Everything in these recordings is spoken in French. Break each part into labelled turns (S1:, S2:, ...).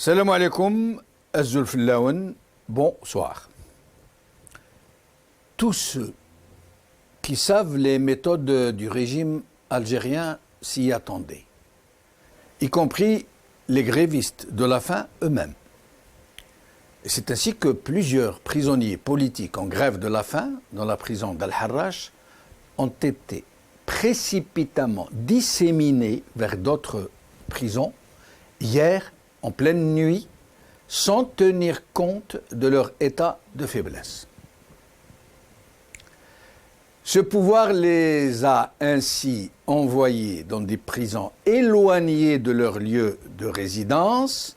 S1: Salam alaikum, Azulfillaoun, bonsoir. Tous ceux qui savent les méthodes du régime algérien s'y attendaient, y compris les grévistes de la faim eux-mêmes. Et c'est ainsi que plusieurs prisonniers politiques en grève de la faim dans la prison d'Al-Harrach ont été précipitamment disséminés vers d'autres prisons hier en pleine nuit, sans tenir compte de leur état de faiblesse. Ce pouvoir les a ainsi envoyés dans des prisons éloignées de leur lieu de résidence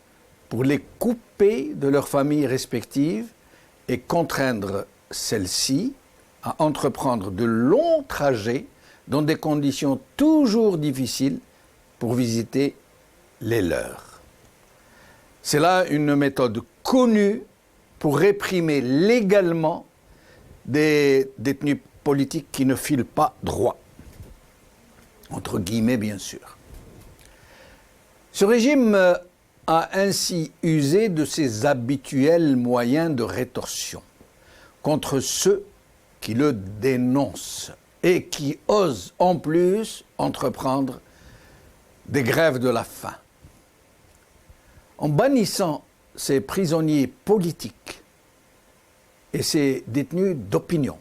S1: pour les couper de leurs familles respectives et contraindre celles-ci à entreprendre de longs trajets dans des conditions toujours difficiles pour visiter les leurs. C'est là une méthode connue pour réprimer légalement des détenus politiques qui ne filent pas droit, entre guillemets bien sûr. Ce régime a ainsi usé de ses habituels moyens de rétorsion contre ceux qui le dénoncent et qui osent en plus entreprendre des grèves de la faim. En bannissant ces prisonniers politiques et ces détenus d'opinion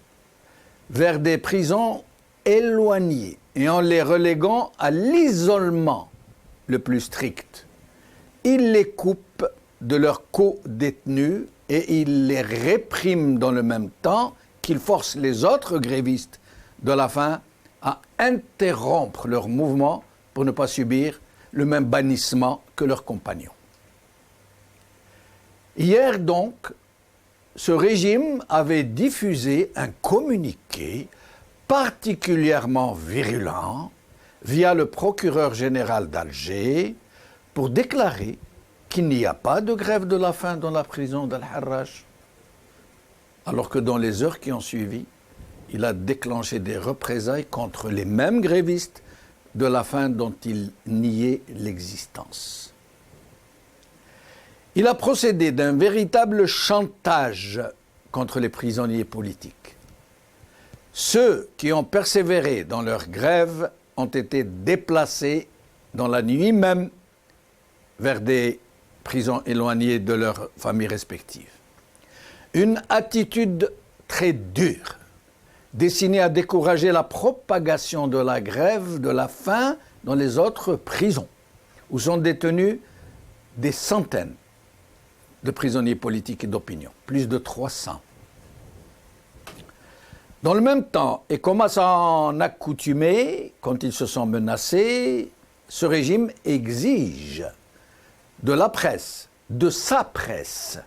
S1: vers des prisons éloignées et en les reléguant à l'isolement le plus strict, il les coupe de leurs co-détenus et il les réprime dans le même temps qu'il force les autres grévistes de la faim à interrompre leur mouvement pour ne pas subir le même bannissement que leurs compagnons. Hier donc, ce régime avait diffusé un communiqué particulièrement virulent via le procureur général d'Alger pour déclarer qu'il n'y a pas de grève de la faim dans la prison d'Al-Harrach, alors que dans les heures qui ont suivi, il a déclenché des représailles contre les mêmes grévistes de la faim dont il niait l'existence. Il a procédé d'un véritable chantage contre les prisonniers politiques. Ceux qui ont persévéré dans leur grève ont été déplacés dans la nuit même vers des prisons éloignées de leurs familles respectives. Une attitude très dure, destinée à décourager la propagation de la grève de la faim dans les autres prisons, où sont détenus des centaines de prisonniers politiques et d'opinion, plus de 300. Dans le même temps, et comme à s'en accoutumer, quand ils se sont menacés, ce régime exige de la presse, de sa presse,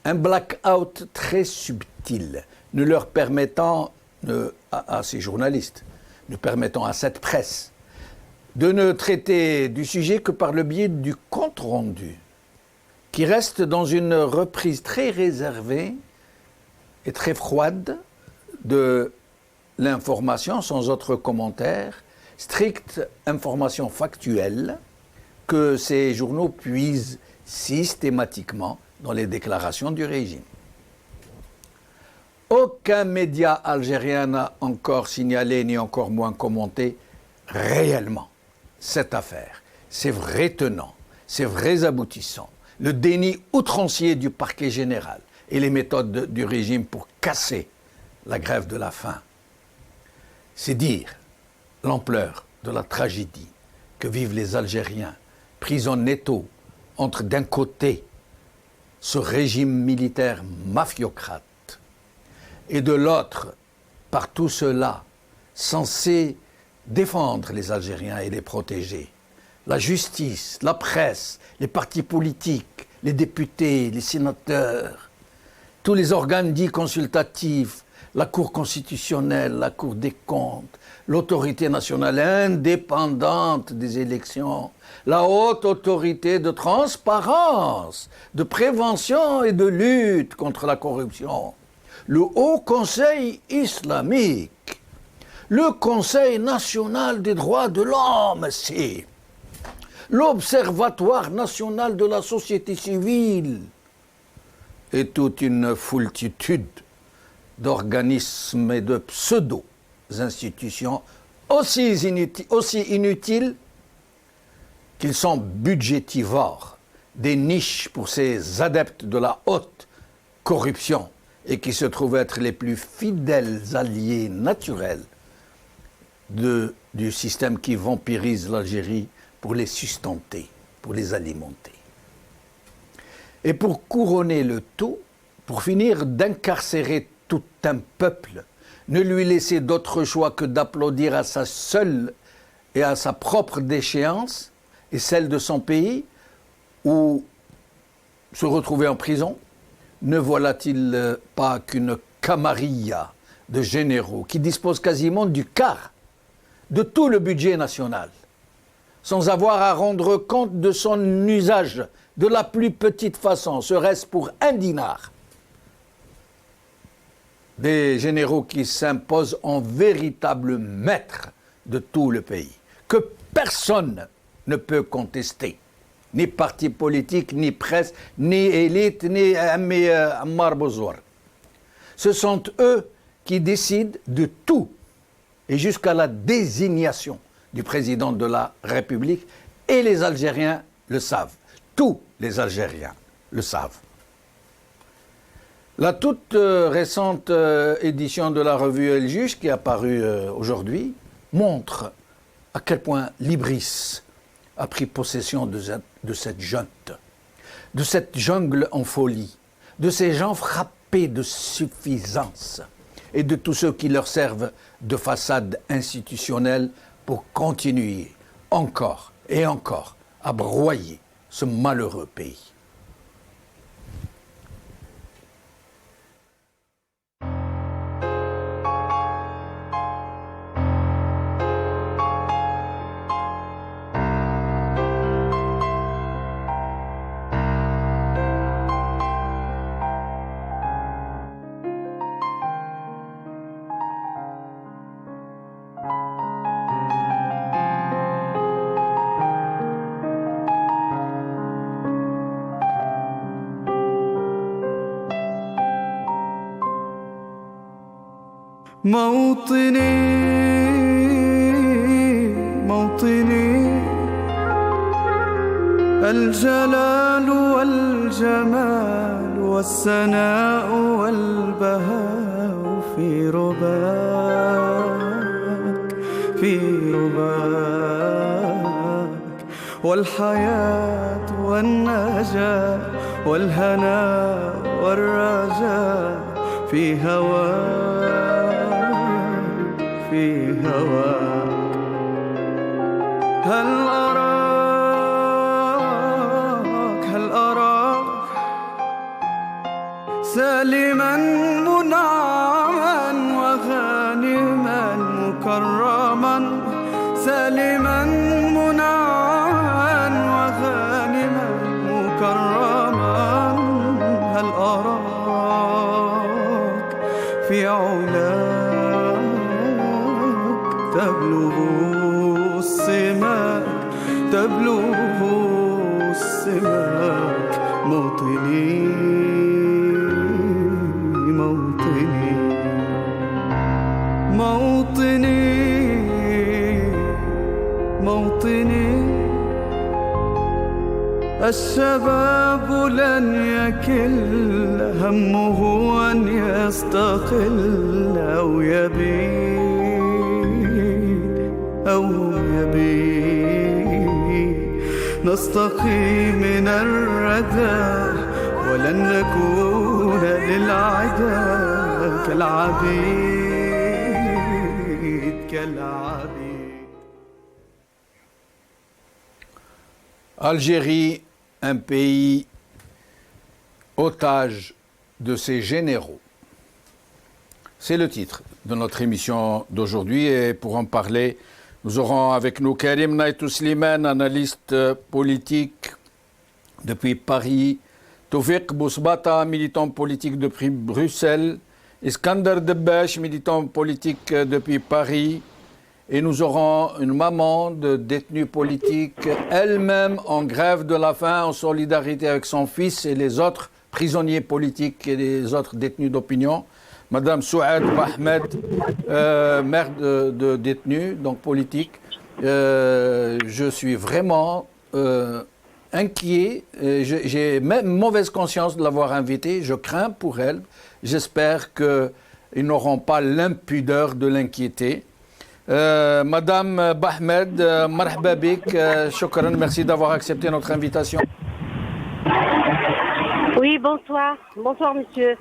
S1: un blackout très subtil, ne leur permettant, à ces journalistes, ne permettant à cette presse, de ne traiter du sujet que par le biais du compte-rendu, qui reste dans une reprise très réservée et très froide de l'information, sans autre commentaire, stricte information factuelle que ces journaux puisent systématiquement dans les déclarations du régime. Aucun média algérien n'a encore signalé, ni encore moins commenté réellement cette affaire, ses vrais tenants, ses vrais aboutissants, le déni outrancier du parquet général et les méthodes du régime pour casser la grève de la faim. C'est dire l'ampleur de la tragédie que vivent les Algériens, pris en étau entre d'un côté ce régime militaire mafiocrate et de l'autre par tout cela censé défendre les Algériens et les protéger. La justice, la presse, les partis politiques, les députés, les sénateurs, tous les organes dits consultatifs, la Cour constitutionnelle, la Cour des comptes, l'autorité nationale indépendante des élections, la haute autorité de transparence, de prévention et de lutte contre la corruption, le Haut Conseil islamique, le Conseil national des droits de l'homme, l'Observatoire national de la société civile et toute une foultitude d'organismes et de pseudo-institutions aussi inutiles qu'ils sont budgétivores, des niches pour ces adeptes de la haute corruption et qui se trouvent être les plus fidèles alliés naturels du système qui vampirise l'Algérie pour les sustenter, pour les alimenter. Et pour couronner le tout, pour finir d'incarcérer tout un peuple, ne lui laisser d'autre choix que d'applaudir à sa seule et à sa propre déchéance et celle de son pays, ou se retrouver en prison, ne voilà-t-il pas qu'une camarilla de généraux qui dispose quasiment du quart de tout le budget national, sans avoir à rendre compte de son usage de la plus petite façon, serait-ce pour 1 dinar? Des généraux qui s'imposent en véritables maîtres de tout le pays, que personne ne peut contester, ni parti politique, ni presse, ni élite, ni Ammar Bouzour. Ce sont eux qui décident de tout, et jusqu'à la désignation du président de la République, et les Algériens le savent. Tous les Algériens le savent. La toute récente édition de la revue El Juge, qui est apparue aujourd'hui, montre à quel point l'Ibris a pris possession de cette junte, de cette jungle en folie, de ces gens frappés de suffisance et de tous ceux qui leur servent de façade institutionnelle pour continuer encore et encore à broyer ce malheureux pays.
S2: موطني الجلال والجمال والسناء والبهاء في رباك والحياة والنجاة والهناء والرجاء في هواك هل أراك سالما منعما وغانما مكرما سالما منعما وغانما مكرما هل أراك في علاك تبلغ السماك موطني الشباب لن يكل همه أن يستقل أو يبيد نستقي من الردى ولن نكون للعدا كالعبيد
S1: Algérie, un pays otage de ses généraux. C'est le titre de notre émission d'aujourd'hui et pour en parler, nous aurons avec nous Karim Naïtou Slimane, analyste politique depuis Paris, Toufik Bousbata, militant politique depuis Bruxelles, Iskander Debbache, militant politique depuis Paris, et nous aurons une maman de détenue politique, elle-même en grève de la faim, en solidarité avec son fils et les autres prisonniers politiques et les autres détenus d'opinion. Madame Souad Ahmed, mère de détenus, donc politique. Je suis vraiment inquiet. J'ai même mauvaise conscience de l'avoir invitée. Je crains pour elle. J'espère qu'ils n'auront pas l'impudeur de l'inquiéter. Madame Bahmed, marhaba bik, shukran, merci d'avoir accepté notre invitation.
S3: Oui, bonsoir. Bonsoir, monsieur.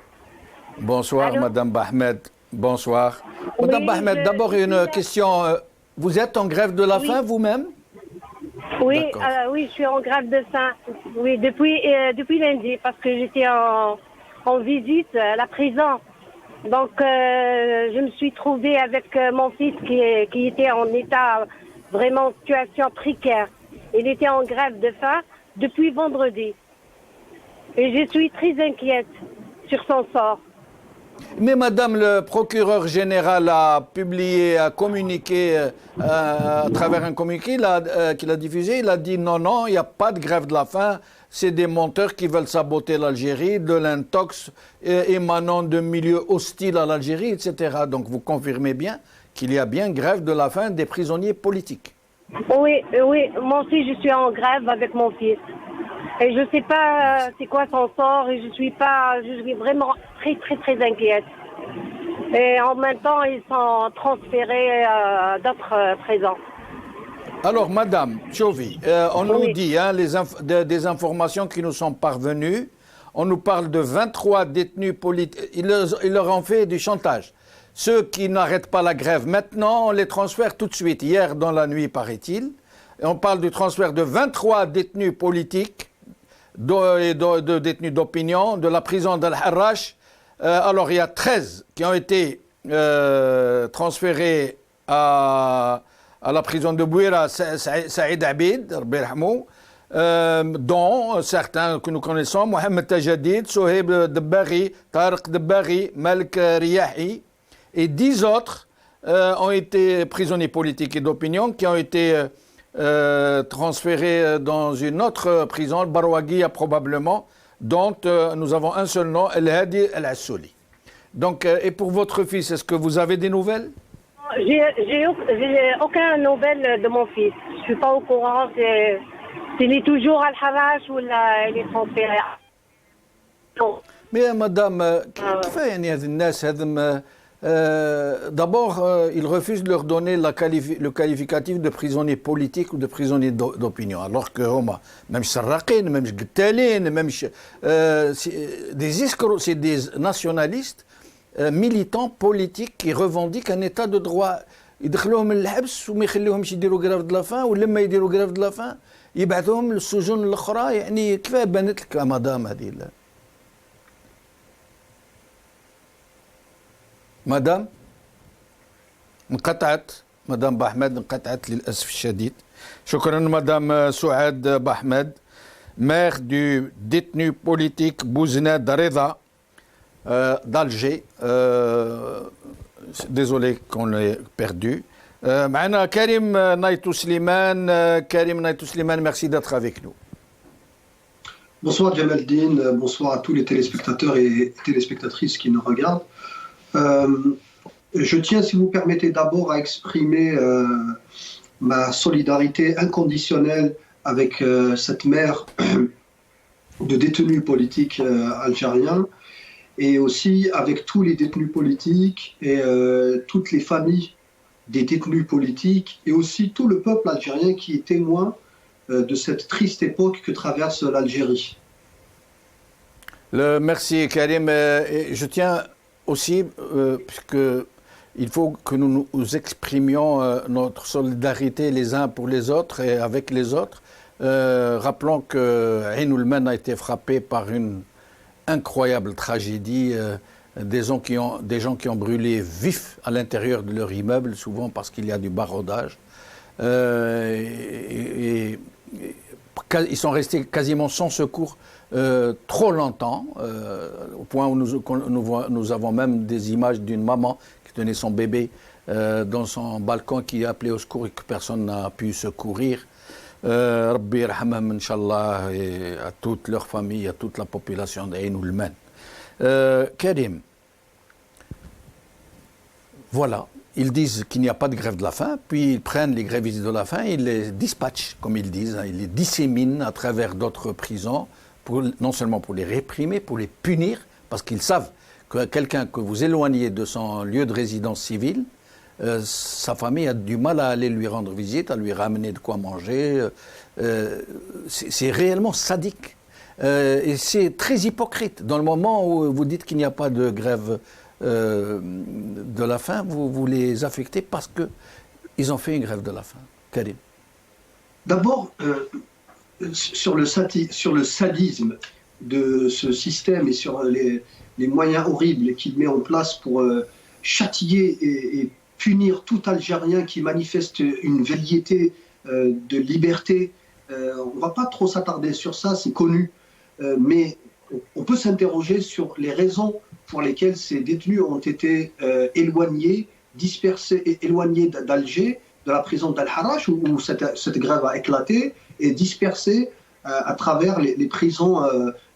S1: Bonsoir,
S3: Allô?
S1: Madame Bahmed. Bonsoir. Madame
S3: Oui,
S1: Bahmed, d'abord une question. Vous êtes en grève de la faim vous-même?
S3: Oui,
S1: D'accord.
S3: oui, je suis en grève de faim. Oui, depuis lundi, parce que j'étais en visite à la prison. Donc, je me suis trouvée avec mon fils qui était en état vraiment en situation précaire. Il était en grève de faim depuis vendredi. Et je suis très inquiète sur son sort.
S1: Mais Madame le procureur général a publié, a communiqué à travers un communiqué qu'il a diffusé. Il a dit non, il n'y a pas de grève de la faim. C'est des monteurs qui veulent saboter l'Algérie, de l'intox émanant de milieux hostiles à l'Algérie, etc. Donc vous confirmez bien qu'il y a bien grève de la faim des prisonniers politiques.
S3: Oui, moi aussi je suis en grève avec mon fils. Et je ne sais pas c'est quoi son sort et je suis vraiment très très très inquiète. Et en même temps, ils sont transférés à d'autres prisons.
S1: Alors, Madame Chauvi, on nous dit des informations qui nous sont parvenues. On nous parle de 23 détenus politiques. Ils leur ont fait du chantage. Ceux qui n'arrêtent pas la grève, maintenant, on les transfère tout de suite. Hier, dans la nuit, paraît-il. Et on parle du transfert de 23 détenus politiques, de détenus d'opinion, de la prison d'Al-Harrach. Alors, il y a 13 qui ont été transférés à la prison de Bouira, Saïd Abid, dont certains que nous connaissons, Mohamed Tajadid, Soheb Debari, Tariq Debari, Malik Riyahi, et 10 autres ont été prisonniers politiques et d'opinion qui ont été transférés dans une autre prison, le Barouaguia probablement, dont nous avons un seul nom, El Hadi El Assouli. Donc, et pour votre fils, est-ce que vous avez des nouvelles?
S3: J'ai aucun nouvelle de mon fils. Je ne suis pas au courant s'il est toujours à Al-Harrach ou là, il est transféré.
S1: Mais Madame, d'abord, il refuse de leur donner le qualificatif de prisonnier politique ou de prisonnier d'opinion. Alors que même Sarraqin, même Gtalin, même des escrocs, c'est des nationalistes militants politiques qui revendiquent un état de droit. يدخلوهم الحبس وما يخليهمش يديروا غراف د لافان ولما يديروا غراف د لافان يبعثوهم للسجون الاخرى. يعني كيف بانت لك مدام هذه مدام انقطعت. مدام باحمد انقطعت للاسف الشديد. شكرا مدام سعاد باحمد, mère du détenu politique Bouznad Reda d'Alger. Désolé qu'on l'ait perdu. معنا كريم نايتو سليمان. كريم نايتو سليمان, merci d'être avec nous.
S4: Bonsoir Jamaldine, bonsoir à tous les téléspectateurs et téléspectatrices qui nous regardent. Je tiens, si vous permettez, d'abord à exprimer ma solidarité inconditionnelle avec cette mère de détenus politiques algériens, et aussi avec tous les détenus politiques et toutes les familles des détenus politiques, et aussi tout le peuple algérien qui est témoin de cette triste époque que traverse l'Algérie.
S1: Merci Karim. Je tiens aussi, puisque il faut que nous exprimions notre solidarité les uns pour les autres et avec les autres. Rappelons que Ain Oulmen a été frappé par une incroyable tragédie, des gens qui ont brûlé vifs à l'intérieur de leur immeuble, souvent parce qu'il y a du barodage. ils sont restés quasiment sans secours trop longtemps, au point où nous avons même des images d'une maman qui tenait son bébé dans son balcon, qui a appelé au secours et que personne n'a pu secourir. Rabbi yarhamhum, Inch'Allah, et à toute leur famille, à toute la population d'Ain Oulmen. Karim, voilà, ils disent qu'il n'y a pas de grève de la faim, puis ils prennent les grévistes de la faim, ils les dispatchent, comme ils disent, ils les disséminent à travers d'autres prisons, non seulement pour les réprimer, pour les punir, parce qu'ils savent que quelqu'un que vous éloignez de son lieu de résidence civile, sa famille a du mal à aller lui rendre visite, à lui ramener de quoi manger. C'est réellement sadique. Et c'est très hypocrite. Dans le moment où vous dites qu'il n'y a pas de grève de la faim, vous les affectez parce qu'ils ont fait une grève de la faim. Karim.
S4: D'abord, sur le sadisme de ce système et sur les moyens horribles qu'il met en place pour châtier et punir tout Algérien qui manifeste une velléité de liberté. On ne va pas trop s'attarder sur ça, c'est connu, mais on peut s'interroger sur les raisons pour lesquelles ces détenus ont été éloignés, dispersés et éloignés d'Alger, de la prison d'Al-Harrach, où cette grève a éclaté, et dispersés à travers les prisons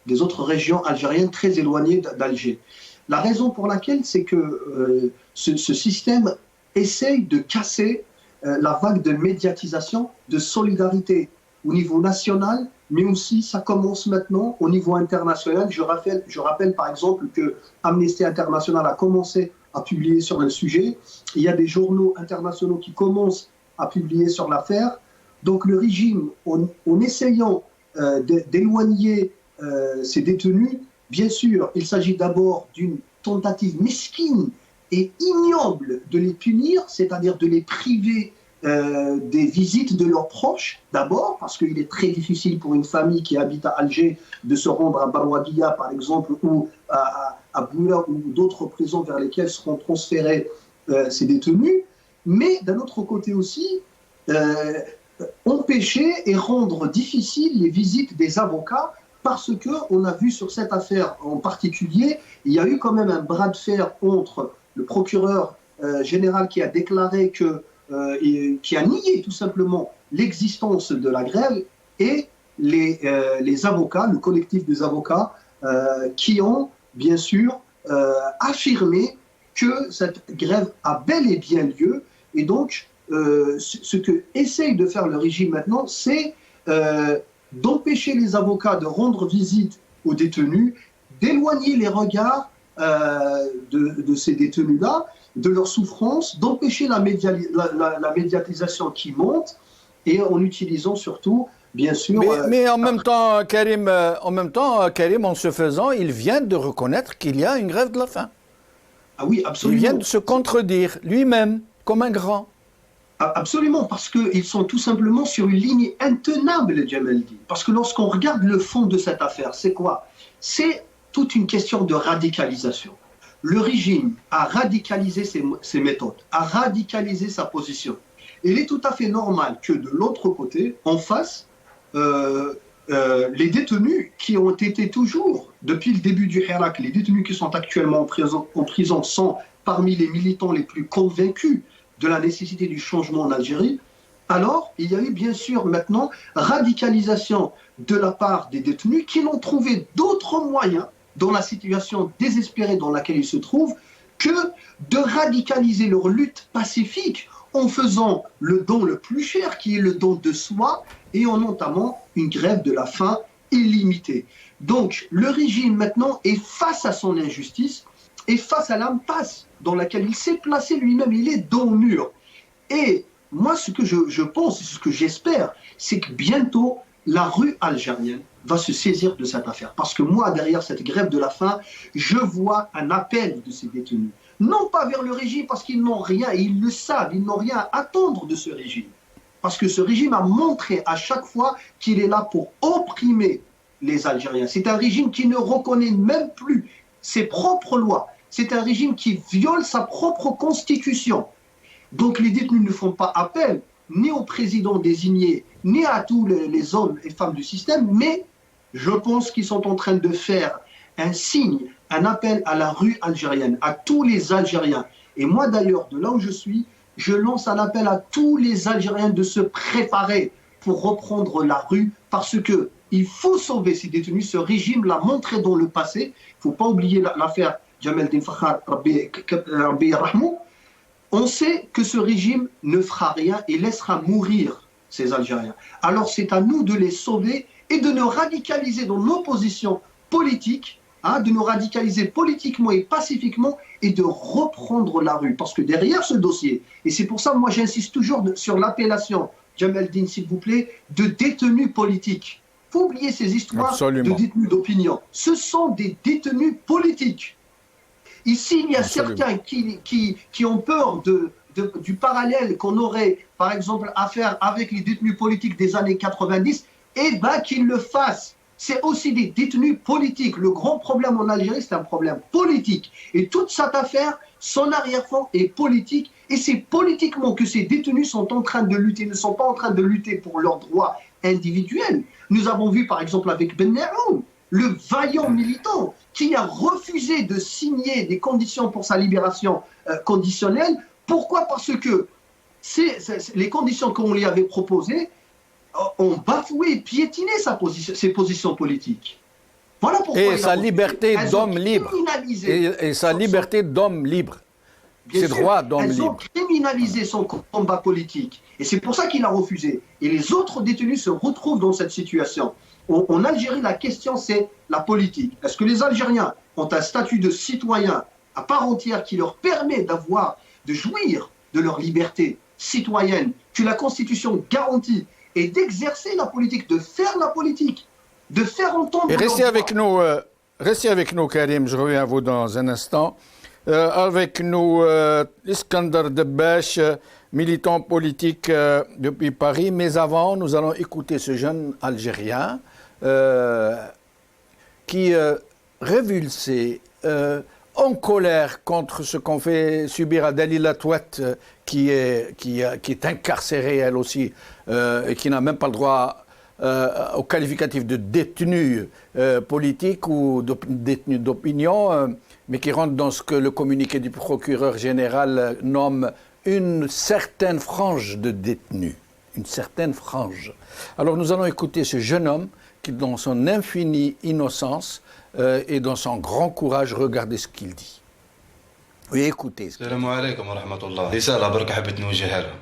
S4: des autres régions algériennes très éloignées d'Alger. La raison pour laquelle, c'est que ce système essaye de casser la vague de médiatisation, de solidarité au niveau national, mais aussi ça commence maintenant au niveau international. Je rappelle par exemple que Amnesty International a commencé à publier sur le sujet. Il y a des journaux internationaux qui commencent à publier sur l'affaire. Donc le régime, en essayant d'éloigner ces détenus, bien sûr, il s'agit d'abord d'une tentative mesquine et ignoble de les punir, c'est-à-dire de les priver des visites de leurs proches, d'abord, parce qu'il est très difficile pour une famille qui habite à Alger de se rendre à Barouadia, par exemple, ou à Boula, ou d'autres prisons vers lesquelles seront transférés ces détenus, mais d'un autre côté aussi, empêcher et rendre difficile les visites des avocats, parce qu'on a vu sur cette affaire en particulier, il y a eu quand même un bras de fer entre le procureur général qui a déclaré qui a nié tout simplement l'existence de la grève et les avocats, le collectif des avocats, qui ont bien sûr affirmé que cette grève a bel et bien lieu. Et donc, ce que essaye de faire le régime maintenant, c'est d'empêcher les avocats de rendre visite aux détenus, d'éloigner les regards de ces détenus-là, de leur souffrance, d'empêcher la médiatisation qui monte, et en utilisant surtout, bien sûr...
S1: Mais en même temps, Karim, en ce faisant, il vient de reconnaître qu'il y a une grève de la faim.
S4: Ah oui, absolument.
S1: Il vient de se contredire lui-même, comme un grand.
S4: Absolument, parce qu'ils sont tout simplement sur une ligne intenable, Djemaldi. Parce que lorsqu'on regarde le fond de cette affaire, c'est quoi? C'est toute une question de radicalisation. Le régime a radicalisé ses méthodes, a radicalisé sa position. Il est tout à fait normal que de l'autre côté, en face, les détenus qui ont été toujours, depuis le début du Hirak, les détenus qui sont actuellement en prison sont parmi les militants les plus convaincus de la nécessité du changement en Algérie. Alors, il y a eu bien sûr maintenant radicalisation de la part des détenus qui n'ont trouvé d'autres moyens dans la situation désespérée dans laquelle ils se trouvent que de radicaliser leur lutte pacifique en faisant le don le plus cher, qui est le don de soi, et en entamant une grève de la faim illimitée. Donc, le régime maintenant est face à son injustice et face à l'impasse dans laquelle il s'est placé lui-même. Il est dos au mur. Et moi, ce que je pense, ce que j'espère, c'est que bientôt, la rue algérienne va se saisir de cette affaire. Parce que moi, derrière cette grève de la faim, je vois un appel de ces détenus. Non pas vers le régime, parce qu'ils n'ont rien, et ils le savent, ils n'ont rien à attendre de ce régime. Parce que ce régime a montré à chaque fois qu'il est là pour opprimer les Algériens. C'est un régime qui ne reconnaît même plus ses propres lois. C'est un régime qui viole sa propre constitution. Donc les détenus ne font pas appel ni au président désigné, ni à tous les hommes et femmes du système, mais je pense qu'ils sont en train de faire un signe, un appel à la rue algérienne, à tous les Algériens. Et moi d'ailleurs, de là où je suis, je lance un appel à tous les Algériens de se préparer pour reprendre la rue, parce que il faut sauver ces détenus. Ce régime l'a montré dans le passé. Il ne faut pas oublier l'affaire Jamal Din Fakhar, Rabbi Rahmou. On sait que ce régime ne fera rien et laissera mourir ces Algériens. Alors c'est à nous de les sauver et de nous radicaliser dans nos positions politiques, de nous radicaliser politiquement et pacifiquement et de reprendre la rue. Parce que derrière ce dossier, et c'est pour ça moi j'insiste toujours sur l'appellation, Jamal Din s'il vous plaît, de détenus politiques. Il faut oublier ces histoires de détenus d'opinion. Ce sont des détenus politiques. Ici, il y a certains qui ont peur du parallèle qu'on aurait, par exemple, à faire avec les détenus politiques des années 90, eh bien qu'ils le fassent. C'est aussi des détenus politiques. Le grand problème en Algérie, c'est un problème politique. Et toute cette affaire, son arrière-fond est politique. Et c'est politiquement que ces détenus sont en train de lutter, ne sont pas en train de lutter pour leurs droits individuels. Nous avons vu, par exemple, avec Ben Naoum, le vaillant militant qui a refusé de signer des conditions pour sa libération conditionnelle. Pourquoi? Parce que les conditions qu'on lui avait proposées ont bafoué et piétiné ses positions politiques. Voilà pourquoi
S1: et sa liberté d'homme libre. Et sa liberté d'homme libre. Ses droits d'homme libre.
S4: Elles ont criminalisé son combat politique. Et c'est pour ça qu'il a refusé. Et les autres détenus se retrouvent dans cette situation. En Algérie, la question, c'est la politique. Est-ce que les Algériens ont un statut de citoyen à part entière qui leur permet de jouir de leur liberté citoyenne, que la Constitution garantit, et d'exercer la politique, de faire la politique, de faire entendre...
S1: Et restez avec nous, Karim, je reviens à vous dans un instant. Avec nous, Iskandar Debbash, militant politique depuis Paris. Mais avant, nous allons écouter ce jeune Algérien qui révulsé, en colère contre ce qu'on fait subir à Dalila Touat, qui est incarcérée elle aussi, et qui n'a même pas le droit au qualificatif de détenu politique ou de détenu d'opinion, mais qui rentre dans ce que le communiqué du procureur général nomme une certaine frange de détenus. Une certaine frange. Alors nous allons écouter ce jeune homme qui, dans son infinie innocence et dans son grand courage, regardez ce qu'il dit. Oui, écoutez.
S5: السلام عليكم ورحمة الله. رسالة برك حبيت نوجهها لهم.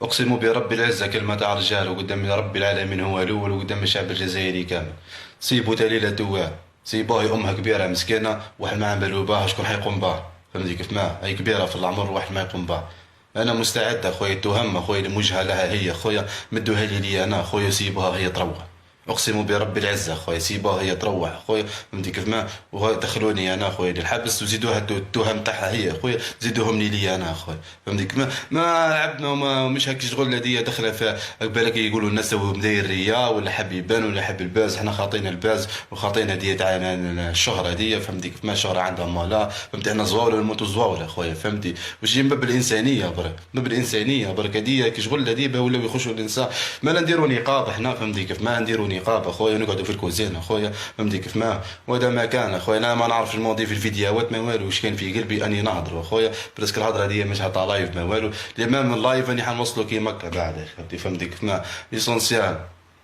S5: أقسم برب العزة كلمة تاع رجال وقدام رب العالمين هو الأول وقدام الشعب الجزائري كامل. سيبوا تليلة تواه. سيبوها أمها كبيرة مسكينة واحد ما عملوا بها شكون حيقوم بها. فهمتي كيف ما هي كبيرة في العمر واحد ما يقوم بها. أنا مستعد أخويا التهم أخويا الموجهة لها هي أخويا مدوها لي أنا أخويا سيبوها هي تروح. اقسم برب العزه خويا سيبوها هي تروح خويا فهمتي كيف ما ودخلوني انا خويا للحبس وزيدوها التهم تاعها هي خويا زيدوهم لي انا خويا فهمتي كيف ما لعبنا وما مش هاك شغل هذه داخله في بالك يقولوا الناس تو مداير ريا ولا حب يبان ولا حب الباز حنا خاطينا الباز وخاطينا هذه تاع الشهره هذه فهمتي كيف ما الشهره عندها مالا فهمتي احنا زواوله نموتوا زواوله خويا فهمتي واش من باب الانسانيه برك باب الانسانيه برك هذه كي شغل هذه ولاو يخشوا الانسان ما نديروا نقاب احنا فهمتي كيف ما نديروا نقاب اخويا نقعدوا في الكوزين اخويا فهمتي كيف ما وهذا ما كان اخويا انا ما نعرفش الماضي في الفيديوهات ما والو واش كان في قلبي اني نهضر اخويا برسك الهضره دي مش هطا لايف ما والو الامام اللايف اني حنوصلوا كيما هكا بعد فهمتي كيف ما ليسونسيال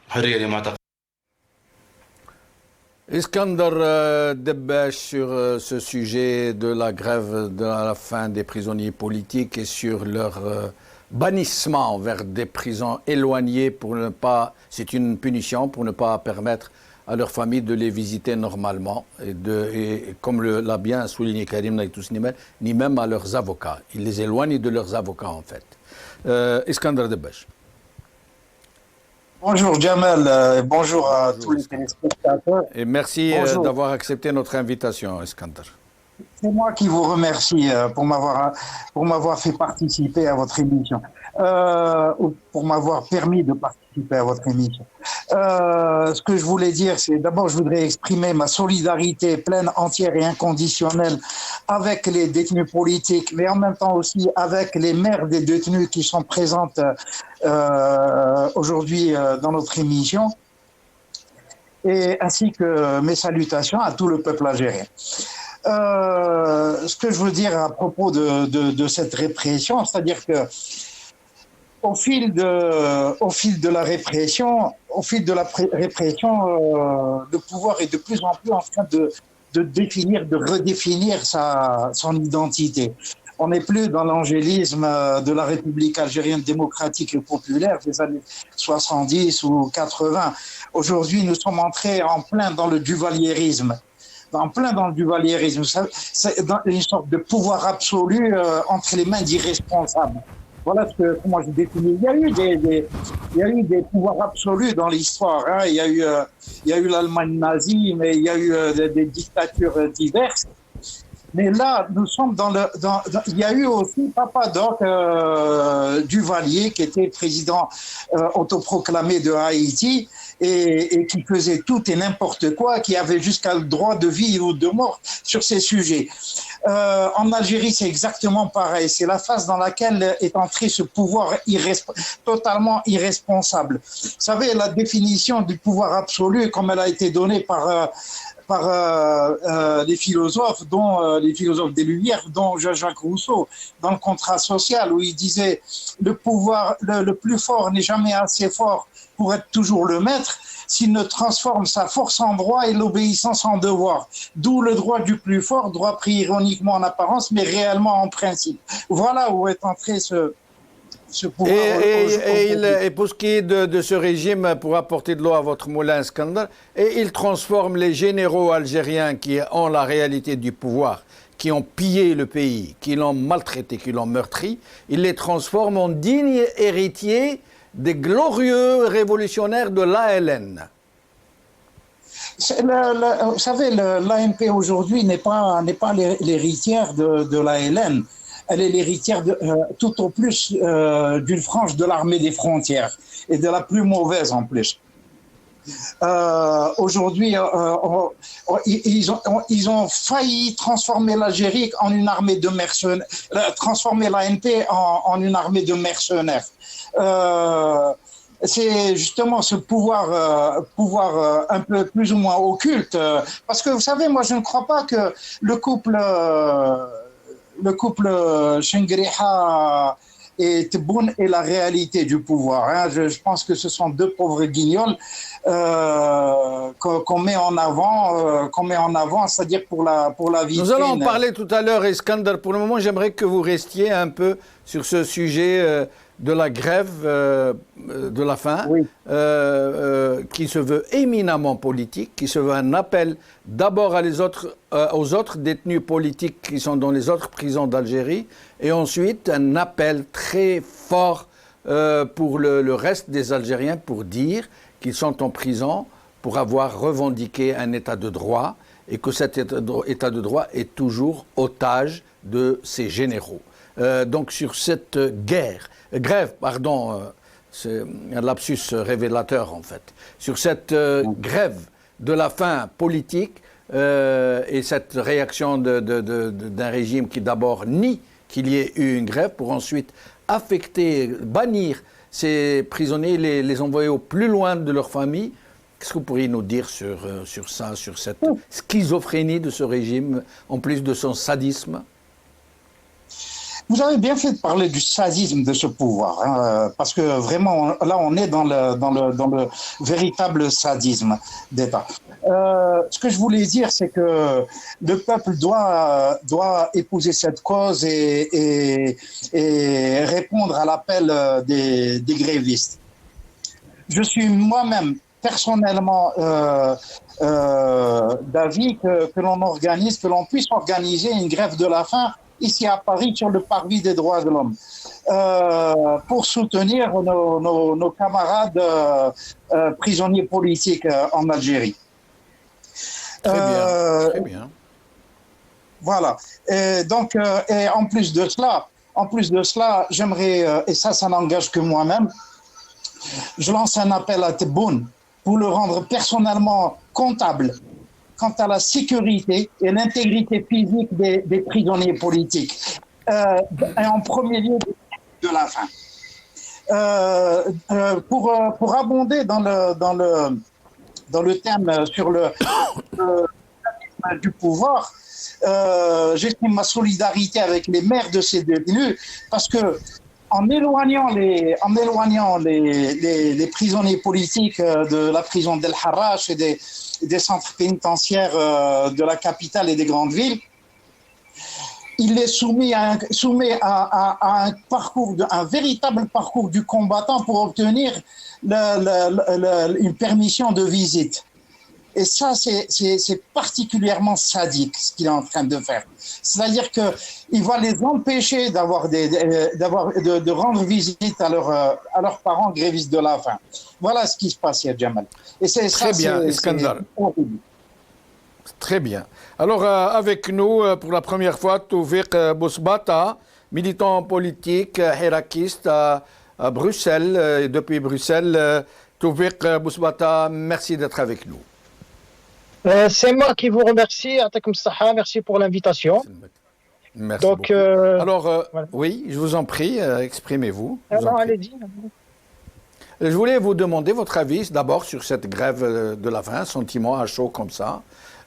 S5: حريه لمعتقد
S1: Iskandar Debbash sur ce sujet de la grève de la fin des prisonniers politiques et sur leur bannissement vers des prisons éloignées pour ne pas, c'est une punition pour ne pas permettre à leurs familles de les visiter normalement et comme l'a bien souligné Karim Naïtous Nimel, ni même à leurs avocats. Ils les éloignent de leurs avocats en fait. Iskandar Debbash.
S6: Bonjour Jamal, et bonjour à tous les téléspectateurs.
S1: Et merci d'avoir accepté notre invitation, Iskandar.
S6: C'est moi qui vous remercie pour m'avoir fait participer à votre émission, ou pour m'avoir permis de participer à votre émission. Ce que je voulais dire, c'est d'abord, je voudrais exprimer ma solidarité pleine, entière et inconditionnelle avec les détenus politiques, mais en même temps aussi avec les mères des détenus qui sont présentes aujourd'hui dans notre émission, et ainsi que mes salutations à tout le peuple algérien. Ce que je veux dire à propos de cette répression, c'est-à-dire que au fil de la répression, le pouvoir est de plus en plus en train de redéfinir son identité. On n'est plus dans l'angélisme de la République algérienne démocratique et populaire des années 70 ou 80. Aujourd'hui, nous sommes entrés en plein dans le duvalierisme. C'est dans une sorte de pouvoir absolu entre les mains d'irresponsables. Voilà ce que moi je définis. Il y a eu des pouvoirs absolus dans l'histoire. Hein. Il y a eu l'Allemagne nazie, mais il y a eu des dictatures diverses. Mais là, nous sommes il y a eu aussi Papadoc Duvalier, qui était président autoproclamé de Haïti et qui faisait tout et n'importe quoi, qui avait jusqu'à le droit de vie ou de mort sur ces sujets. En Algérie, c'est exactement pareil. C'est la phase dans laquelle est entré ce pouvoir totalement irresponsable. Vous savez, la définition du pouvoir absolu, comme elle a été donnée par les philosophes, dont les philosophes des Lumières, dont Jean-Jacques Rousseau, dans le contrat social, où il disait le pouvoir, le plus fort n'est jamais assez fort pour être toujours le maître, s'il ne transforme sa force en droit et l'obéissance en devoir. D'où le droit du plus fort, droit pris ironiquement en apparence, mais réellement en principe. Voilà où est entré ce pouvoir.
S1: Et pour ce qui est de ce régime, pour apporter de l'eau à votre moulin Skandar, et il transforme les généraux algériens qui ont la réalité du pouvoir, qui ont pillé le pays, qui l'ont maltraité, qui l'ont meurtri, il les transforme en dignes héritiers des glorieux révolutionnaires de l'ALN.
S6: Vous savez, l'ANP aujourd'hui n'est pas l'héritière de l'ALN. Elle est l'héritière tout au plus d'une frange de l'armée des frontières, et de la plus mauvaise en plus. Aujourd'hui, ils ont failli transformer l'Algérie en une armée de mercenaires, transformer l'ANP en une armée de mercenaires. C'est justement ce pouvoir un peu plus ou moins occulte, parce que vous savez, moi je ne crois pas que le couple Chengriha et Tebboune est la réalité du pouvoir. Hein. Je pense que ce sont deux pauvres guignols qu'on met en avant, c'est-à-dire pour la vitrine.
S1: Nous allons en parler tout à l'heure, Iskandar. Pour le moment, j'aimerais que vous restiez un peu sur ce sujet de la grève de la faim, oui. Qui se veut éminemment politique, qui se veut un appel d'abord aux autres détenus politiques qui sont dans les autres prisons d'Algérie, et ensuite un appel très fort pour le reste des Algériens pour dire qu'ils sont en prison pour avoir revendiqué un état de droit, et que cet état de droit est toujours otage de ses généraux. Donc sur cette grève, c'est un lapsus révélateur en fait, sur cette grève de la faim politique et cette réaction d'un régime qui d'abord nie qu'il y ait eu une grève pour ensuite affecter, bannir ces prisonniers, les envoyer au plus loin de leur famille. Qu'est-ce que vous pourriez nous dire sur ça, sur cette schizophrénie de ce régime, en plus de son sadisme ?
S6: Vous avez bien fait de parler du sadisme de ce pouvoir, hein, parce que vraiment, là, on est dans le véritable sadisme d'État. Ce que je voulais dire, c'est que le peuple doit épouser cette cause et répondre à l'appel des grévistes. Je suis moi-même personnellement d'avis que l'on puisse organiser une grève de la faim ici à Paris, sur le parvis des droits de l'homme, pour soutenir nos camarades prisonniers politiques en Algérie.
S1: Très bien.
S6: Voilà. Et donc, et en plus de cela, j'aimerais, et ça n'engage que moi-même, je lance un appel à Tebboune pour le rendre personnellement comptable quant à la sécurité et l'intégrité physique des prisonniers politiques. Et en premier lieu de la faim. Pour abonder dans le thème sur le du pouvoir, j'exprime ma solidarité avec les maires de ces détenus parce que en éloignant les prisonniers politiques de la prison d'El Harrach et des centres pénitentiaires de la capitale et des grandes villes, il les soumet à un parcours, un véritable parcours du combattant pour obtenir une permission de visite. Et ça, c'est particulièrement sadique ce qu'il est en train de faire. C'est-à-dire qu'il va les empêcher de rendre visite à leurs parents grévistes de la faim. Voilà ce qui se passe, ya Jamal. Et c'est
S1: très bien, Iskandar. Très bien. Alors, avec nous, pour la première fois, Toufiq Bousbata, militant politique, hirakiste à Bruxelles. Et depuis Bruxelles, Toufiq Bousbata, merci d'être avec nous.
S7: C'est moi qui vous remercie. Atakum Saha, merci pour l'invitation.
S1: Merci beaucoup. Alors, voilà. Oui, je vous en prie, exprimez-vous.
S7: Alors, allez-y.
S1: Je voulais vous demander votre avis d'abord sur cette grève de la faim, sentiment à chaud comme ça,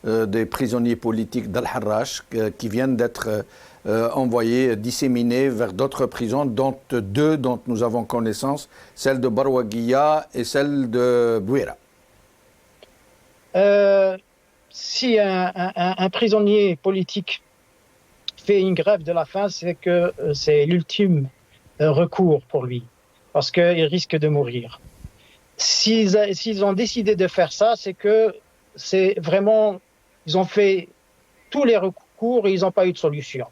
S1: des prisonniers politiques d'Al Harrach qui viennent d'être envoyés, disséminés vers d'autres prisons, dont deux dont nous avons connaissance, celle de Barwaguiya et celle de Bouira.
S7: Si un prisonnier politique fait une grève de la faim, c'est que c'est l'ultime recours pour lui, parce qu'il risque de mourir. S'ils ont décidé de faire ça, c'est que c'est vraiment, ils ont fait tous les recours et ils n'ont pas eu de solution.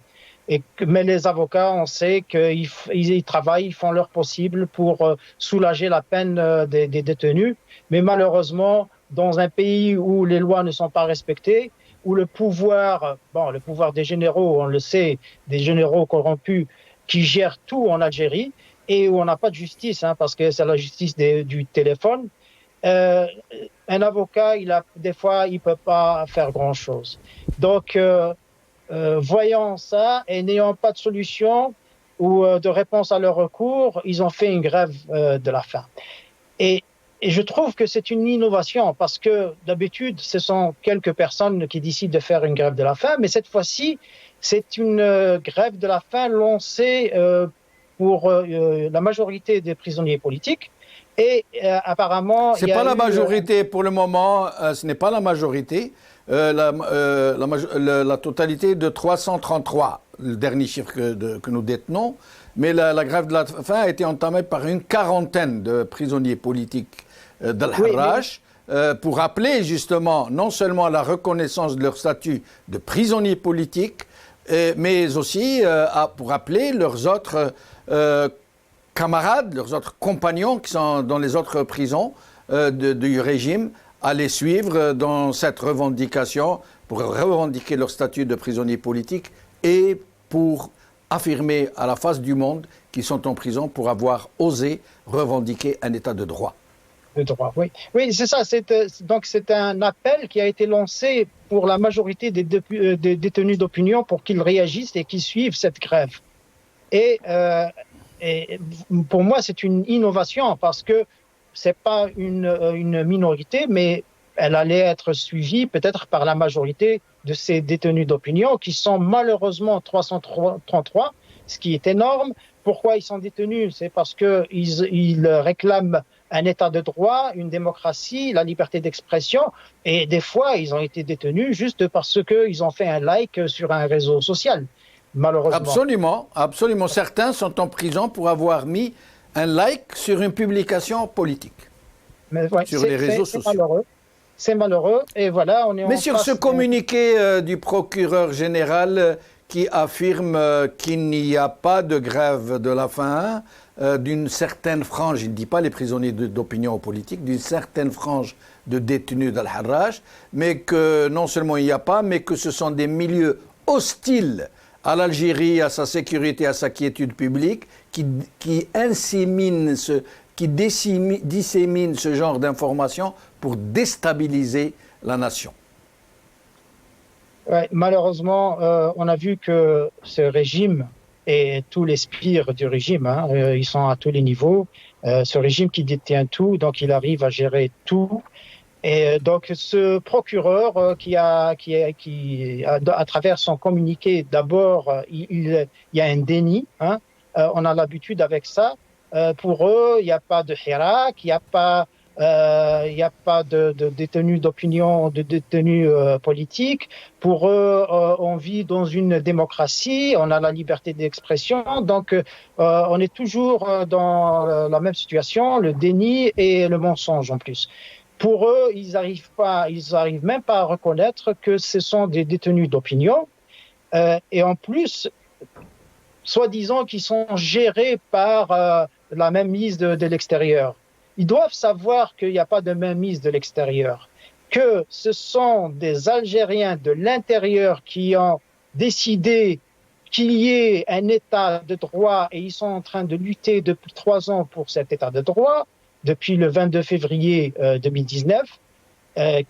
S7: Mais les avocats, on sait qu'ils travaillent, ils font leur possible pour soulager la peine des détenus, mais malheureusement, dans un pays où les lois ne sont pas respectées, où le pouvoir des généraux, on le sait, des généraux corrompus qui gèrent tout en Algérie, et où on n'a pas de justice, parce que c'est la justice du téléphone, un avocat, des fois, il ne peut pas faire grand-chose. Donc, voyant ça et n'ayant pas de solution ou de réponse à leur recours, ils ont fait une grève de la faim. Et je trouve que c'est une innovation parce que d'habitude, ce sont quelques personnes qui décident de faire une grève de la faim, mais cette fois-ci, c'est une grève de la faim lancée pour la majorité des prisonniers politiques. Et apparemment...
S1: Ce n'est pas la majorité pour le moment, ce n'est pas la majorité. La totalité de 333, le dernier chiffre que nous détenons. Mais la grève de la faim a été entamée par une quarantaine de prisonniers politiques d'Al Harrach pour appeler justement non seulement à la reconnaissance de leur statut de prisonniers politiques, mais aussi pour appeler leurs autres camarades, leurs autres compagnons qui sont dans les autres prisons du régime à les suivre dans cette revendication pour revendiquer leur statut de prisonniers politiques et pour affirmer à la face du monde qu'ils sont en prison pour avoir osé revendiquer un état de droit.
S7: De droit, oui. Oui, c'est ça. Donc c'est un appel qui a été lancé pour la majorité des détenus d'opinion pour qu'ils réagissent et qu'ils suivent cette grève. Et pour moi, c'est une innovation parce que c'est pas une minorité, mais elle allait être suivie peut-être par la majorité de ces détenus d'opinion qui sont malheureusement 333, ce qui est énorme. Pourquoi ils sont détenus? C'est parce qu'ils réclament un état de droit, une démocratie, la liberté d'expression. Et des fois, ils ont été détenus juste parce qu'ils ont fait un like sur un réseau social, malheureusement.
S1: Absolument, absolument. Certains sont en prison pour avoir mis un like sur une publication politique.
S7: Mais ouais,
S1: sur les réseaux sociaux.
S7: C'est malheureux. Et voilà, on est
S1: Mais sur ce communiqué du procureur général qui affirme qu'il n'y a pas de grève de la faim d'une certaine frange, il ne dit pas les prisonniers d'opinion politique, d'une certaine frange de détenus d'Al Harrach, mais que non seulement il n'y a pas, mais que ce sont des milieux hostile à l'Algérie, à sa sécurité, à sa quiétude publique, qui dissémine ce genre d'informations pour déstabiliser la nation.
S7: Ouais, malheureusement, on a vu que ce régime et tous les sbires du régime, ils sont à tous les niveaux. Ce régime qui détient tout, donc il arrive à gérer tout. Et donc ce procureur qui a, à travers son communiqué, d'abord, il y a un déni. On a l'habitude avec ça. Pour eux, il n'y a pas de hirak, il n'y a pas de détenus d'opinion, de détenus politiques. Pour eux, on vit dans une démocratie, on a la liberté d'expression. Donc, on est toujours dans la même situation, le déni et le mensonge en plus. Pour eux, ils arrivent même pas à reconnaître que ce sont des détenus d'opinion. Et en plus, soi-disant qu'ils sont gérés par la mainmise de l'extérieur. Ils doivent savoir qu'il n'y a pas de mainmise de l'extérieur, que ce sont des Algériens de l'intérieur qui ont décidé qu'il y ait un état de droit et ils sont en train de lutter depuis 3 ans pour cet état de droit, depuis le 22 février 2019,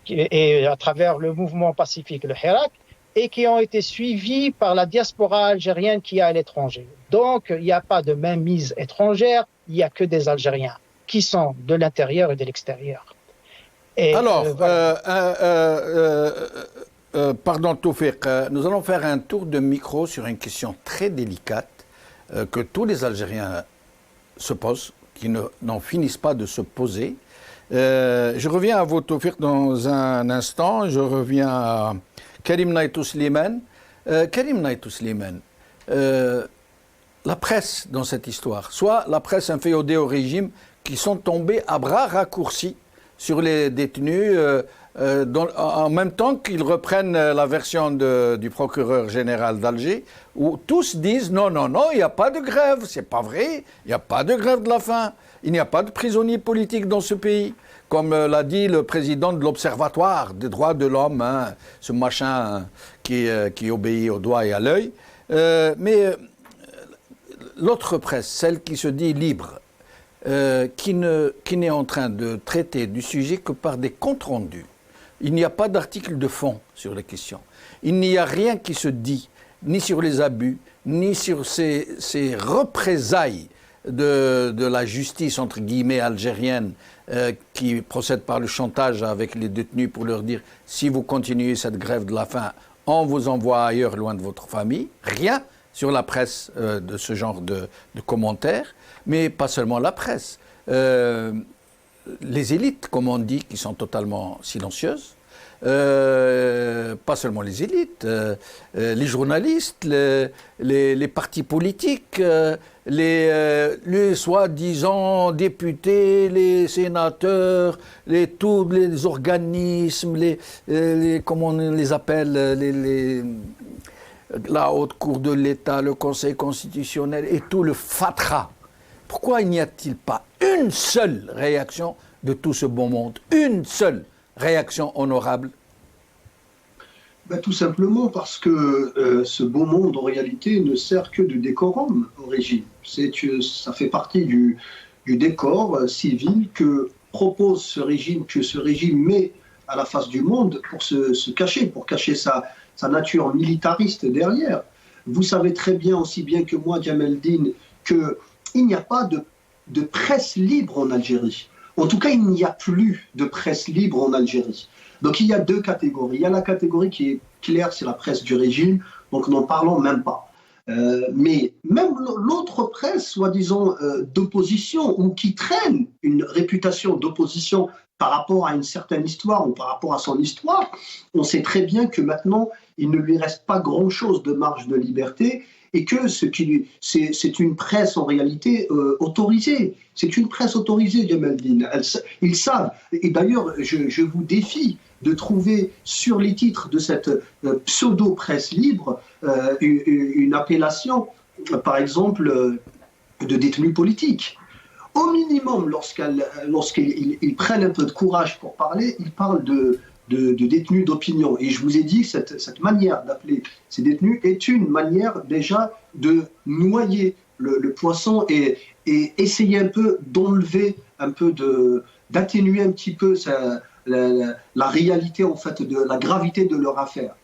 S7: et à travers le mouvement pacifique, le Hirak, et qui ont été suivis par la diaspora algérienne qui est à l'étranger. Donc, il n'y a pas de mainmise étrangère, il n'y a que des Algériens qui sont de l'intérieur et de l'extérieur. Et,
S1: alors,
S7: voilà.
S1: Pardon Tawfiq, nous allons faire un tour de micro sur une question très délicate que tous les Algériens se posent, qui n'en finissent pas de se poser. Je reviens à vous Tawfiq dans un instant, je reviens à Karim Naïtou Slimane. Karim Naïtou Slimane, la presse dans cette histoire, soit la presse inféodée au régime, qui sont tombés à bras raccourcis sur les détenus, en même temps qu'ils reprennent la version du procureur général d'Alger, où tous disent non, il n'y a pas de grève, c'est pas vrai, il n'y a pas de grève de la faim, il n'y a pas de prisonniers politiques dans ce pays, comme l'a dit le président de l'Observatoire des droits de l'homme, ce machin qui obéit au doigt et à l'œil. Mais l'autre presse, celle qui se dit libre, qui n'est en train de traiter du sujet que par des comptes rendus. Il n'y a pas d'article de fond sur les questions. Il n'y a rien qui se dit, ni sur les abus, ni sur ces représailles de la justice, entre guillemets, algérienne, qui procède par le chantage avec les détenus pour leur dire « si vous continuez cette grève de la faim, on vous envoie ailleurs, loin de votre famille ». Rien sur la presse de ce genre de commentaires, mais pas seulement la presse. Les élites, comme on dit, qui sont totalement silencieuses, pas seulement les élites, les journalistes, les partis politiques, les soi-disant députés, les sénateurs, tous les organismes, comment on les appelle, la haute cour de l'État, le Conseil constitutionnel et tout le fatras. Pourquoi n'y a-t-il pas une seule réaction de tout ce bon monde, une seule réaction honorable?
S4: Tout simplement parce que ce beau monde, en réalité, ne sert que de décorum au régime. Ça fait partie du décor civil que propose ce régime, que ce régime met à la face du monde pour se cacher, pour cacher sa nature militariste derrière. Vous savez très bien, aussi bien que moi, Djamel-Din, qu'il n'y a pas de presse libre en Algérie. En tout cas, il n'y a plus de presse libre en Algérie. Donc il y a 2 catégories. Il y a la catégorie qui est claire, c'est la presse du régime, donc n'en parlons même pas. Mais même l'autre presse, soi-disant d'opposition, ou qui traîne une réputation d'opposition par rapport à une certaine histoire ou par rapport à son histoire, on sait très bien que maintenant, il ne lui reste pas grand-chose de marge de liberté et que c'est une presse en réalité autorisée. C'est une presse autorisée, Djamel-Din. Ils savent. Et d'ailleurs, je vous défie de trouver sur les titres de cette pseudo-presse libre une appellation, par exemple, de détenus politiques. Au minimum, lorsqu'ils prennent un peu de courage pour parler, ils parlent de de détenus d'opinion. Et je vous ai dit, cette manière d'appeler ces détenus est une manière déjà de noyer le poisson et essayer un peu d'enlever, d'atténuer un petit peu la réalité, en fait, de la gravité de leur affaire.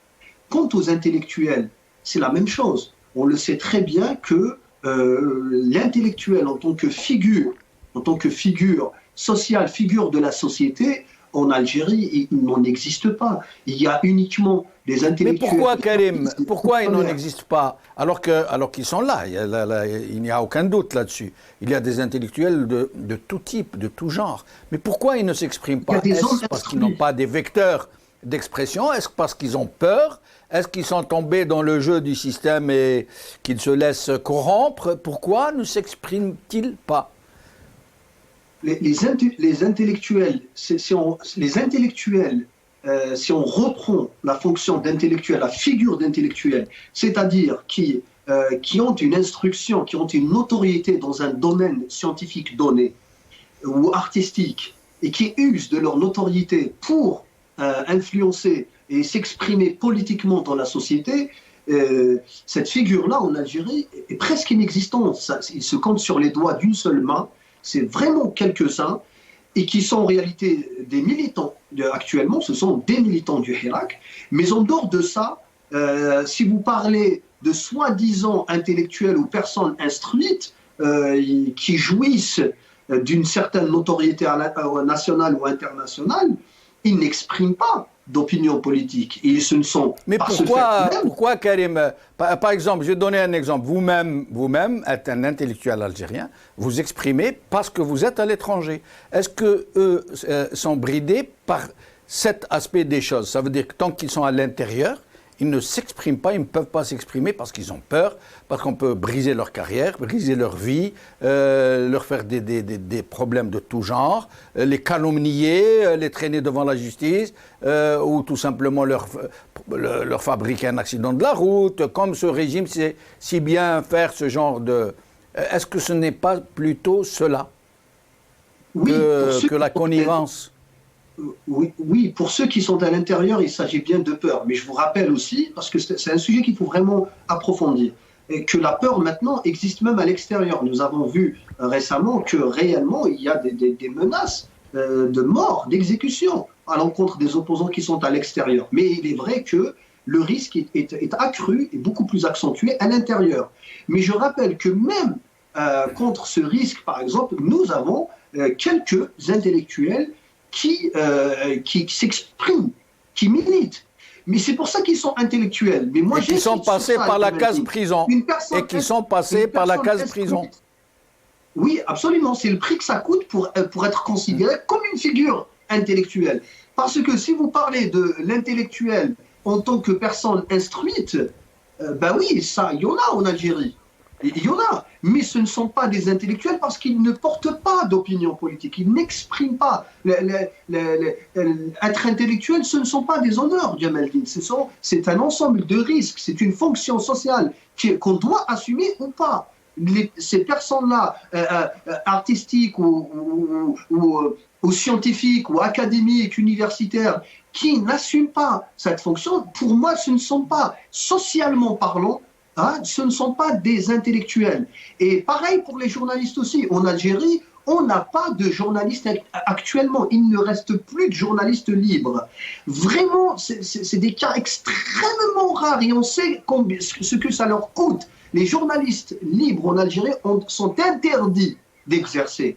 S4: Quant aux intellectuels, c'est la même chose. On le sait très bien que l'intellectuel en tant que figure sociale, figure de la société, en Algérie, il n'en existe pas. Il y a uniquement des intellectuels.
S1: Mais pourquoi, Karim, pourquoi il n'en existe pas alors qu'ils sont là, il n'y a aucun doute là-dessus. Il y a des intellectuels de tout type, de tout genre. Mais pourquoi ils ne s'expriment pas? Est-ce parce qu'ils n'ont pas des vecteurs d'expression? Est-ce parce qu'ils ont peur? Est-ce qu'ils sont tombés dans le jeu du système et qu'ils se laissent corrompre? Pourquoi ne s'expriment-ils pas?
S4: Les intellectuels, si on reprend la fonction d'intellectuel, la figure d'intellectuel, c'est-à-dire qui ont une instruction, qui ont une notoriété dans un domaine scientifique donné ou artistique, et qui usent de leur notoriété pour influencer et s'exprimer politiquement dans la société, cette figure-là en Algérie est presque inexistante. Il se compte sur les doigts d'une seule main. C'est vraiment quelques-uns, et qui sont en réalité des militants. Actuellement, ce sont des militants du Hirak. Mais en dehors de ça, si vous parlez de soi-disant intellectuels ou personnes instruites qui jouissent d'une certaine notoriété nationale ou internationale, ils n'expriment pas d'opinion politique. Et ce ne sont
S1: mais
S4: pas
S1: pourquoi, Karim, par exemple, je vais donner un exemple. Vous-même êtes un intellectuel algérien, vous exprimez parce que vous êtes à l'étranger. Est-ce qu'eux sont bridés par cet aspect des choses? Ça veut dire que tant qu'ils sont à l'intérieur, ils ne s'expriment pas, ils ne peuvent pas s'exprimer parce qu'ils ont peur, parce qu'on peut briser leur carrière, briser leur vie, leur faire des problèmes de tout genre, les calomnier, les traîner devant la justice, ou tout simplement leur fabriquer un accident de la route, comme ce régime sait si bien faire ce genre de... Est-ce que ce n'est pas plutôt cela que la connivence?
S4: Oui, pour ceux qui sont à l'intérieur, il s'agit bien de peur. Mais je vous rappelle aussi, parce que c'est un sujet qu'il faut vraiment approfondir, et que la peur maintenant existe même à l'extérieur. Nous avons vu récemment que réellement il y a des menaces de mort, d'exécution à l'encontre des opposants qui sont à l'extérieur. Mais il est vrai que le risque est accru et beaucoup plus accentué à l'intérieur. Mais je rappelle que même contre ce risque, par exemple, nous avons quelques intellectuels qui s'expriment, qui militent. Mais c'est pour ça qu'ils sont intellectuels. Mais moi,
S1: et qui sont passés par la case prison. Et qui sont passés par la case prison.
S4: Oui, absolument. C'est le prix que ça coûte pour être considéré comme une figure intellectuelle. Parce que si vous parlez de l'intellectuel en tant que personne instruite, ben oui, ça, il y en a en Algérie. Il y en a, mais ce ne sont pas des intellectuels parce qu'ils ne portent pas d'opinion politique, ils n'expriment pas. Être intellectuel, ce ne sont pas des honneurs, Djamaldine, c'est un ensemble de risques, c'est une fonction sociale qu'on doit assumer ou pas. Ces personnes-là, artistiques ou scientifiques ou académiques, universitaires, qui n'assument pas cette fonction, pour moi, ce ne sont pas, socialement parlant, ce ne sont pas des intellectuels. Et pareil pour les journalistes aussi. En Algérie, on n'a pas de journalistes actuellement. Il ne reste plus de journalistes libres. Vraiment, c'est des cas extrêmement rares et on sait ce que ça leur coûte. Les journalistes libres en Algérie sont interdits d'exercer.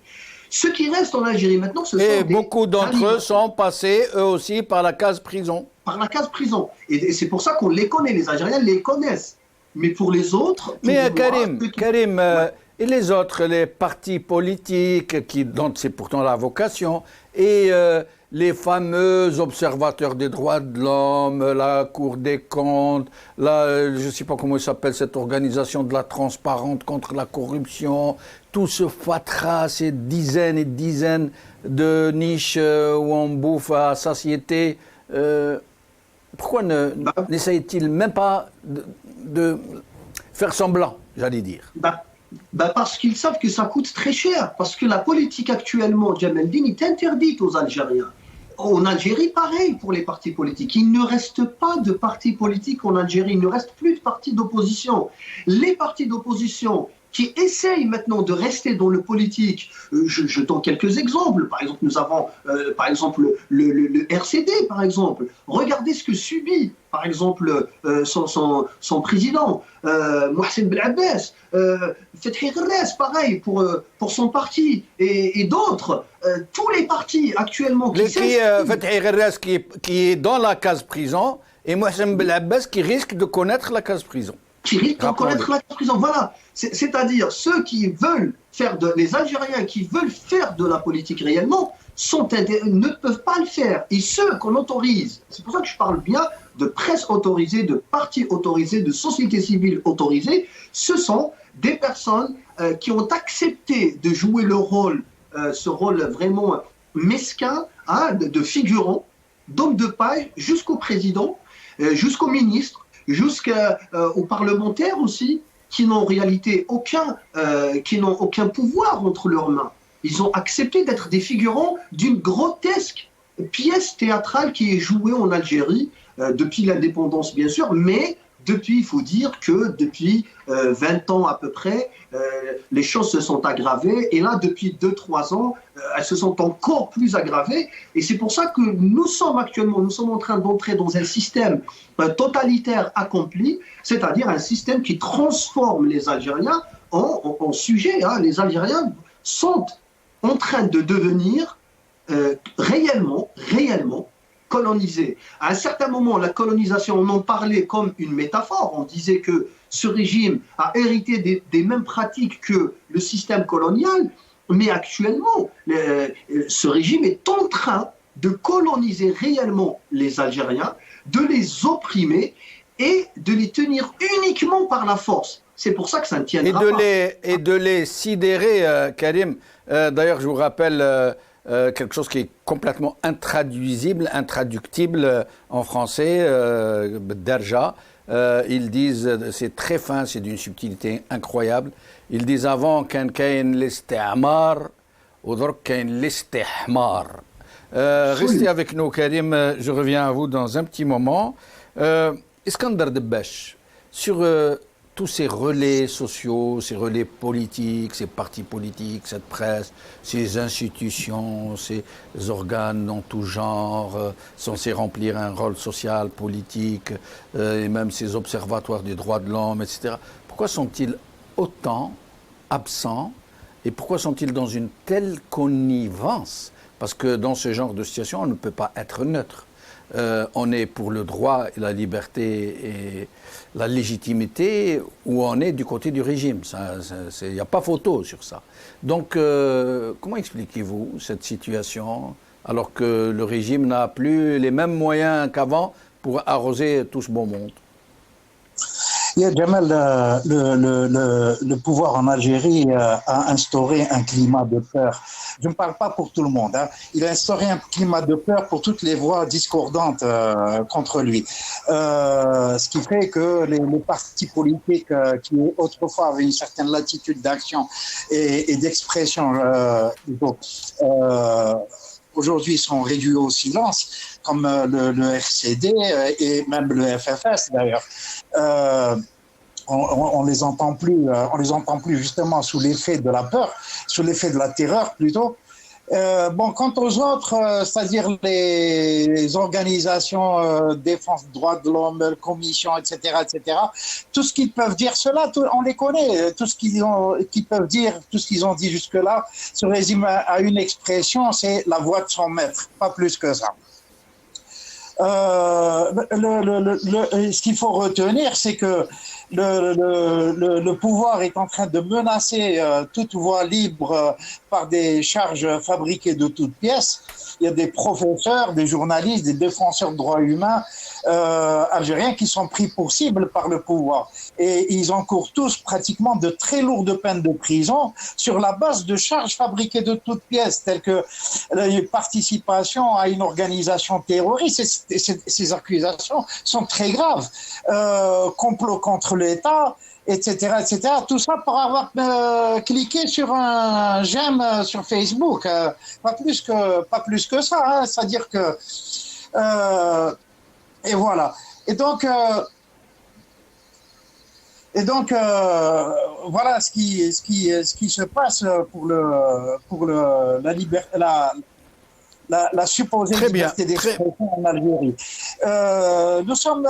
S4: Ceux qui restent en Algérie maintenant, ce sont
S1: et beaucoup d'entre eux sont passés, eux aussi, par la case prison.
S4: Par la case prison. Et c'est pour ça qu'on les connaît. Les Algériens les connaissent. Mais pour les autres...
S1: Mais Karim, et les autres, les partis politiques, dont c'est pourtant la vocation, et les fameux observateurs des droits de l'homme, la Cour des comptes, je ne sais pas comment il s'appelle cette organisation de la transparence contre la corruption, tout ce fatras, ces dizaines et dizaines de niches où on bouffe à satiété, pourquoi n'essaye-t-il même pas de faire semblant, j'allais dire?
S4: Parce qu'ils savent que ça coûte très cher. Parce que la politique actuellement, Djamaldine, est interdite aux Algériens. En Algérie, pareil pour les partis politiques. Il ne reste pas de partis politiques en Algérie. Il ne reste plus de partis d'opposition. Les partis d'opposition qui essayent maintenant de rester dans le politique, je donne quelques exemples. Par exemple, nous avons par exemple le RCD, par exemple. Regardez ce que subit, par exemple, son président, Mohsen Belabbès, Fethi Ghirres, pareil, pour son parti, et d'autres. Tous les partis actuellement
S1: Fethi Ghirres qui est dans la case prison, et Mohsen Belabbès qui risque de connaître la case prison.
S4: Qui risquent de connaître la prison. Voilà. C'est-à-dire, ceux qui veulent les Algériens qui veulent faire de la politique réellement, ne peuvent pas le faire. Et ceux qu'on autorise, c'est pour ça que je parle bien de presse autorisée, de partis autorisés, de société civile autorisée, ce sont des personnes qui ont accepté de jouer ce rôle vraiment mesquin, de figurant, d'homme de paille, jusqu'au président, jusqu'au ministre, jusqu'aux parlementaires aussi, qui n'ont en réalité aucun pouvoir entre leurs mains. Ils ont accepté d'être des figurants d'une grotesque pièce théâtrale qui est jouée en Algérie, depuis l'indépendance bien sûr, mais il faut dire que depuis 20 ans à peu près, les choses se sont aggravées. Et là, depuis 2-3 ans, elles se sont encore plus aggravées. Et c'est pour ça que nous sommes en train d'entrer dans un système totalitaire accompli, c'est-à-dire un système qui transforme les Algériens en sujets. Les Algériens sont en train de devenir réellement colonisés. À un certain moment, la colonisation, on en parlait comme une métaphore. On disait que ce régime a hérité des mêmes pratiques que le système colonial, mais actuellement, ce régime est en train de coloniser réellement les Algériens, de les opprimer et de les tenir uniquement par la force. C'est pour ça que ça ne tiendra pas.
S1: Et de les sidérer, Karim. D'ailleurs, je vous rappelle quelque chose qui est complètement intraductible en français, Darja. Ils disent, c'est très fin, c'est d'une subtilité incroyable. Ils disent avant كان كاين الاستعمار ودرك كاين الاستحمار. Restez avec nous, Karim. Je reviens à vous dans un petit moment. Iskander Debbache, sur tous ces relais sociaux, ces relais politiques, ces partis politiques, cette presse, ces institutions, ces organes en tout genre, censés remplir un rôle social, politique, et même ces observatoires des droits de l'homme, etc. Pourquoi sont-ils autant absents et pourquoi sont-ils dans une telle connivence? Parce que dans ce genre de situation, on ne peut pas être neutre. On est pour le droit, la liberté et la légitimité, ou on est du côté du régime. Il n'y a pas photo sur ça. Donc, comment expliquez-vous cette situation, alors que le régime n'a plus les mêmes moyens qu'avant pour arroser tout ce beau monde?
S6: Jamal, le pouvoir en Algérie a instauré un climat de peur. Je ne parle pas pour tout le monde. Il a instauré un climat de peur pour toutes les voix discordantes contre lui. Ce qui fait que les partis politiques qui autrefois avaient une certaine latitude d'action et d'expression aujourd'hui sont réduits au silence, comme le RCD et même le FFS d'ailleurs. On les entend plus justement sous l'effet de la peur, sous l'effet de la terreur plutôt. Quant aux autres, c'est-à-dire les organisations défense des droits de l'homme, commission, etc., tout ce qu'ils peuvent dire, cela, on les connaît. Tout ce qu'ils peuvent dire, tout ce qu'ils ont dit jusque-là, se résume à une expression, c'est la voix de son maître, pas plus que ça. Ce qu'il faut retenir, c'est que le pouvoir est en train de menacer toute voie libre par des charges fabriquées de toutes pièces. Il y a des professeurs, des journalistes, des défenseurs de droits humains algériens qui sont pris pour cible par le pouvoir. Et ils encourent tous pratiquement de très lourdes peines de prison sur la base de charges fabriquées de toutes pièces, telles que la participation à une organisation terroriste. Ces accusations sont très graves. Complot contre l'État, etc., etc. Tout ça pour avoir cliqué sur un j'aime sur Facebook. Pas plus que ça. Hein. C'est-à-dire que et voilà. Et donc voilà ce qui se passe pour la supposée liberté d'expression en Algérie. Nous sommes,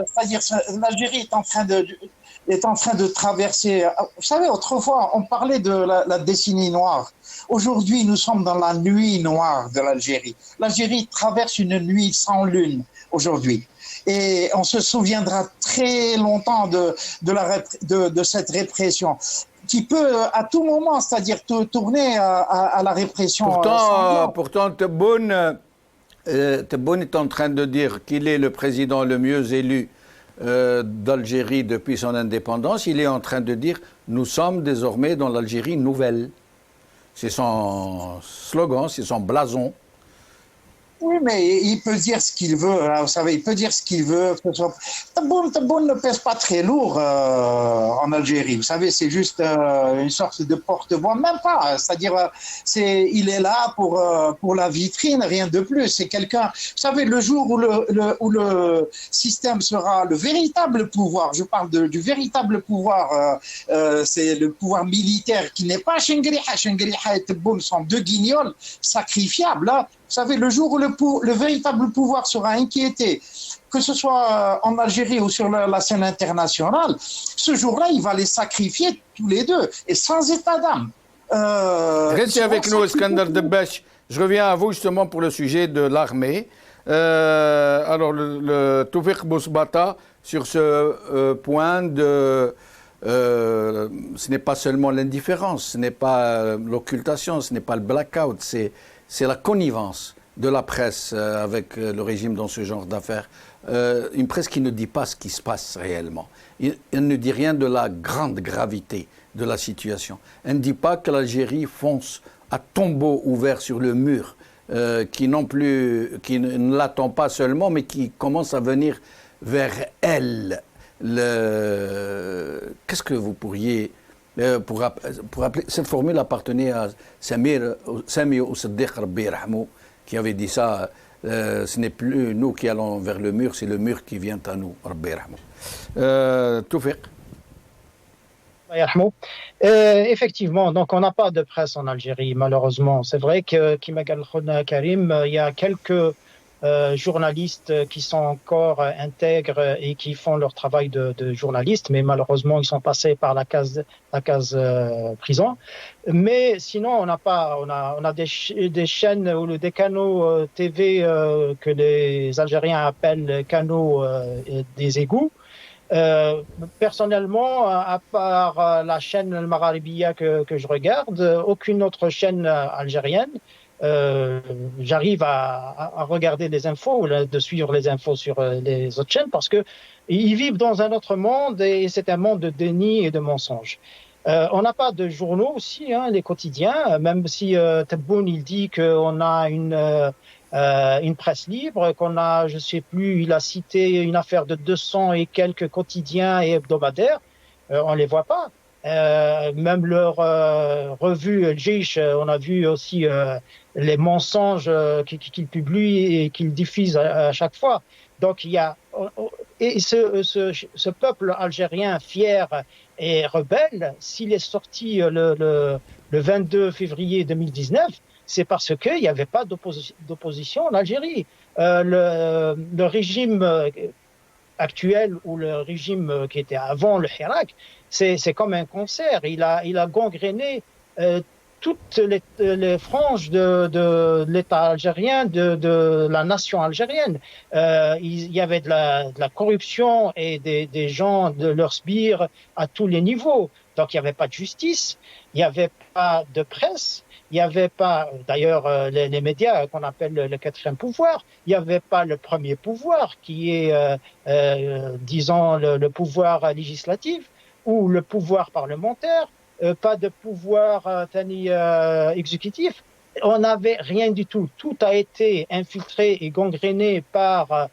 S6: c'est-à-dire l'Algérie est en train de traverser. Vous savez, autrefois, on parlait de la décennie noire. Aujourd'hui, nous sommes dans la nuit noire de l'Algérie. L'Algérie traverse une nuit sans lune aujourd'hui. Et on se souviendra très longtemps de cette répression qui peut à tout moment, c'est-à-dire tourner à la répression.
S1: Pourtant Tebboune est en train de dire qu'il est le président le mieux élu d'Algérie depuis son indépendance. Il est en train de dire « Nous sommes désormais dans l'Algérie nouvelle ». C'est son slogan, c'est son blason.
S6: Oui, mais il peut dire ce qu'il veut, hein, vous savez, il peut dire ce qu'il veut. Tebboune ne pèse pas très lourd en Algérie, vous savez, c'est juste une sorte de porte-voix, même pas, c'est-à-dire, il est là pour la vitrine, rien de plus. C'est quelqu'un, vous savez, le jour où le système sera le véritable pouvoir, je parle du véritable pouvoir, c'est le pouvoir militaire qui n'est pas Chengriha. Chengriha et Tebboune sont deux guignols sacrifiables, là. Vous savez, le jour où le véritable pouvoir sera inquiété, que ce soit en Algérie ou sur la scène internationale, ce jour-là, il va les sacrifier tous les deux, et sans état d'âme.
S1: Restez avec nous, Iskandar Debech. Je reviens à vous justement pour le sujet de l'armée. Alors, le Toufiq Bousbata, sur ce point ce n'est pas seulement l'indifférence, ce n'est pas l'occultation, ce n'est pas le blackout, c'est la connivence de la presse avec le régime dans ce genre d'affaires. Une presse qui ne dit pas ce qui se passe réellement. Elle ne dit rien de la grande gravité de la situation. Elle ne dit pas que l'Algérie fonce à tombeau ouvert sur le mur, qui ne l'attend pas seulement, mais qui commence à venir vers elle. Qu'est-ce que vous pourriez... pour appeler, cette formule appartenait à Sami Oussaddiq Rabbi Yarhamou, qui avait dit ça, ce n'est plus nous qui allons vers le mur, c'est le mur qui vient à nous, Rabbi Yarhamou. Toufiq.
S7: Effectivement, donc on n'a pas de presse en Algérie, malheureusement. C'est vrai que Kima Gal Karim, il y a quelques journalistes qui sont encore intègres et qui font leur travail de journaliste, mais malheureusement ils sont passés par la case prison. Mais sinon on a des chaînes ou des canaux TV que les Algériens appellent canaux des égouts. Personnellement, à part la chaîne Al Magharibiya que je regarde, aucune autre chaîne algérienne. J'arrive à regarder les infos ou de suivre les infos sur les autres chaînes parce que ils vivent dans un autre monde et c'est un monde de déni et de mensonges. On n'a pas de journaux aussi, hein, les quotidiens, même si Tebboune il dit qu'on a une presse libre, qu'on a, je sais plus, il a cité une affaire de 200 et quelques quotidiens et hebdomadaires, on les voit pas. Même leur revue El Jeish, on a vu aussi les mensonges qu'ils publient et qu'ils diffusent à chaque fois. Donc il y a et ce peuple algérien fier et rebelle, s'il est sorti le 22 février 2019, c'est parce qu'il n'y avait pas d'opposition en Algérie. Le régime actuel ou le régime qui était avant le Hirak, c'est comme un cancer. Il a gangréné toutes les franges de l'État algérien, de la nation algérienne. Il y avait de la corruption et des gens de leur sbire à tous les niveaux. Donc il n'y avait pas de justice, il n'y avait pas de presse, il n'y avait pas, d'ailleurs, les médias qu'on appelle le quatrième pouvoir, il n'y avait pas le premier pouvoir qui est, disons, le pouvoir législatif ou le pouvoir parlementaire, pas de pouvoir exécutif. On n'avait rien du tout. Tout a été infiltré et gangréné par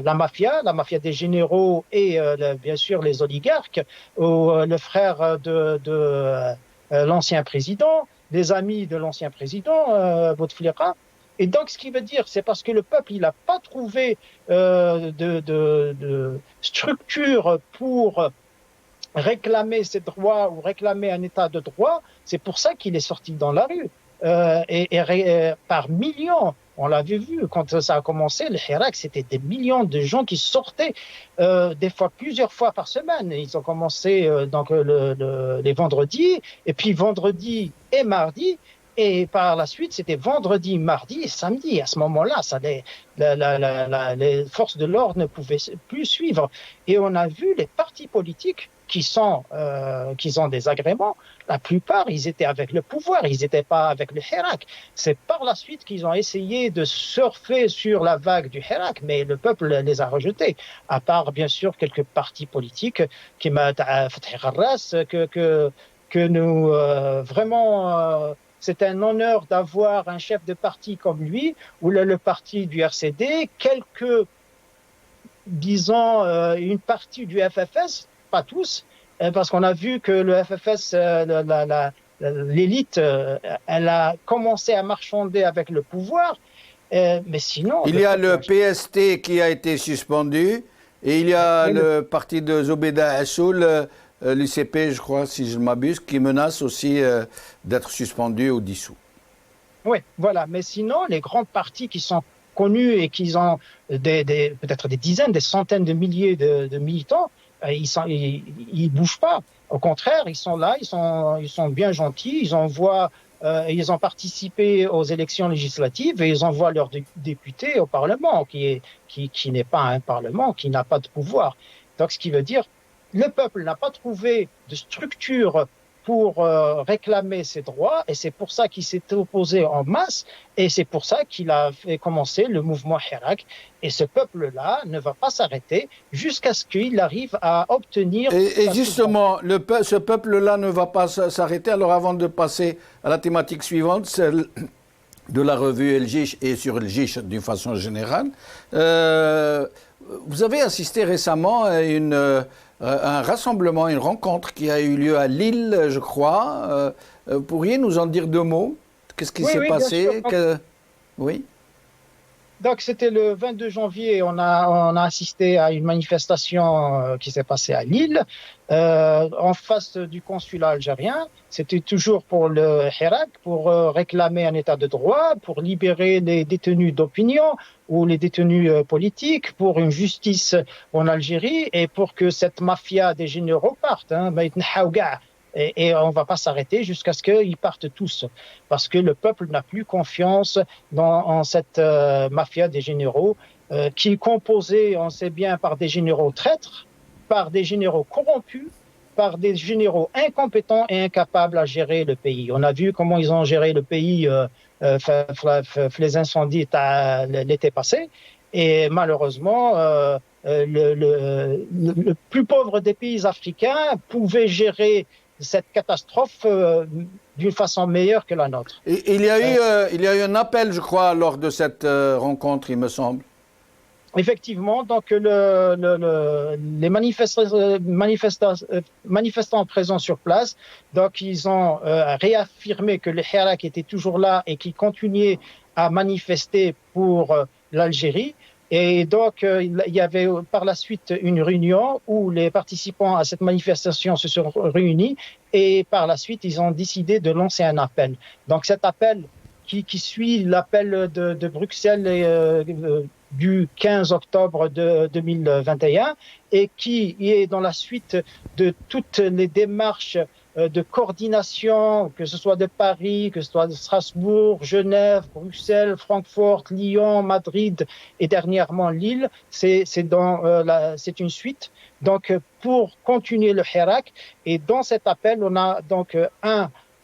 S7: la mafia des généraux et bien sûr les oligarques, ou le frère de l'ancien président, des amis de l'ancien président, Bouteflika. Et donc, ce qui veut dire, c'est parce que le peuple, il n'a pas trouvé de structure pour réclamer ses droits ou réclamer un état de droit, c'est pour ça qu'il est sorti dans la rue. Par millions, on l'avait vu quand ça a commencé, le Hirak, c'était des millions de gens qui sortaient des fois plusieurs fois par semaine. Ils ont commencé les vendredis, et puis vendredi et mardi, et par la suite, c'était vendredi, mardi et samedi. À ce moment-là, les forces de l'ordre ne pouvaient plus suivre. Et on a vu les partis politiques qui ont des agréments. La plupart, ils étaient avec le pouvoir, ils n'étaient pas avec le Hirak. C'est par la suite qu'ils ont essayé de surfer sur la vague du Hirak, mais le peuple les a rejetés. À part, bien sûr, quelques partis politiques qui m'a que nous vraiment. C'est un honneur d'avoir un chef de parti comme lui, ou le parti du RCD, une partie du FFS, pas tous, parce qu'on a vu que le FFS, l'élite, elle a commencé à marchander avec le pouvoir, mais sinon...
S1: Il y a le PST qui a été suspendu, et il y a le parti de Zobeda Assoul, l'UCP, je crois, si je ne m'abuse, qui menace aussi d'être suspendu ou dissous.
S7: Oui, voilà. Mais sinon, les grands partis qui sont connus et qui ont peut-être des dizaines, des centaines de milliers de militants, ils bougent pas. Au contraire, ils sont là, ils sont bien gentils, ils ont participé aux élections législatives et ils envoient leurs députés au Parlement, qui n'est pas un Parlement, qui n'a pas de pouvoir. Donc, ce qui veut dire, le peuple n'a pas trouvé de structure pour réclamer ses droits, et c'est pour ça qu'il s'est opposé en masse, et c'est pour ça qu'il a fait commencer le mouvement Hirak. Et ce peuple-là ne va pas s'arrêter jusqu'à ce qu'il arrive à obtenir...
S1: Et justement, ce peuple-là ne va pas s'arrêter. Alors avant de passer à la thématique suivante, celle de la revue El Jish et sur El Jish d'une façon générale, vous avez assisté récemment à un rassemblement, une rencontre qui a eu lieu à Lille, je crois. Pourriez nous en dire deux mots? Qu'est-ce qui s'est passé? Oui.
S7: Donc, c'était le 22 janvier, on a assisté à une manifestation qui s'est passée à Lille, en face du consulat algérien. C'était toujours pour le Hirak, pour réclamer un état de droit, pour libérer les détenus d'opinion ou les détenus politiques, pour une justice en Algérie et pour que cette mafia des généraux parte. Et on ne va pas s'arrêter jusqu'à ce qu'ils partent tous, parce que le peuple n'a plus confiance en cette mafia des généraux qui est composée, on sait bien, par des généraux traîtres, par des généraux corrompus, par des généraux incompétents et incapables à gérer le pays. On a vu comment ils ont géré le pays les incendies l'été passé, et malheureusement le plus pauvre des pays africains pouvait gérer cette catastrophe d'une façon meilleure que la nôtre.
S1: Et il y a eu un appel, je crois, lors de cette rencontre, il me semble.
S7: Effectivement, donc les manifestants présents sur place, donc ils ont réaffirmé que le Hirak était toujours là et qu'il continuait à manifester pour l'Algérie. Et donc, il y avait par la suite une réunion où les participants à cette manifestation se sont réunis et par la suite, ils ont décidé de lancer un appel. Donc, cet appel qui suit l'appel de Bruxelles du 15 octobre 2021 et qui est dans la suite de toutes les démarches de coordination, que ce soit de Paris, que ce soit de Strasbourg, Genève, Bruxelles, Francfort, Lyon, Madrid et dernièrement Lille. C'est une suite. Donc, pour continuer le Hirak, et dans cet appel, on a donc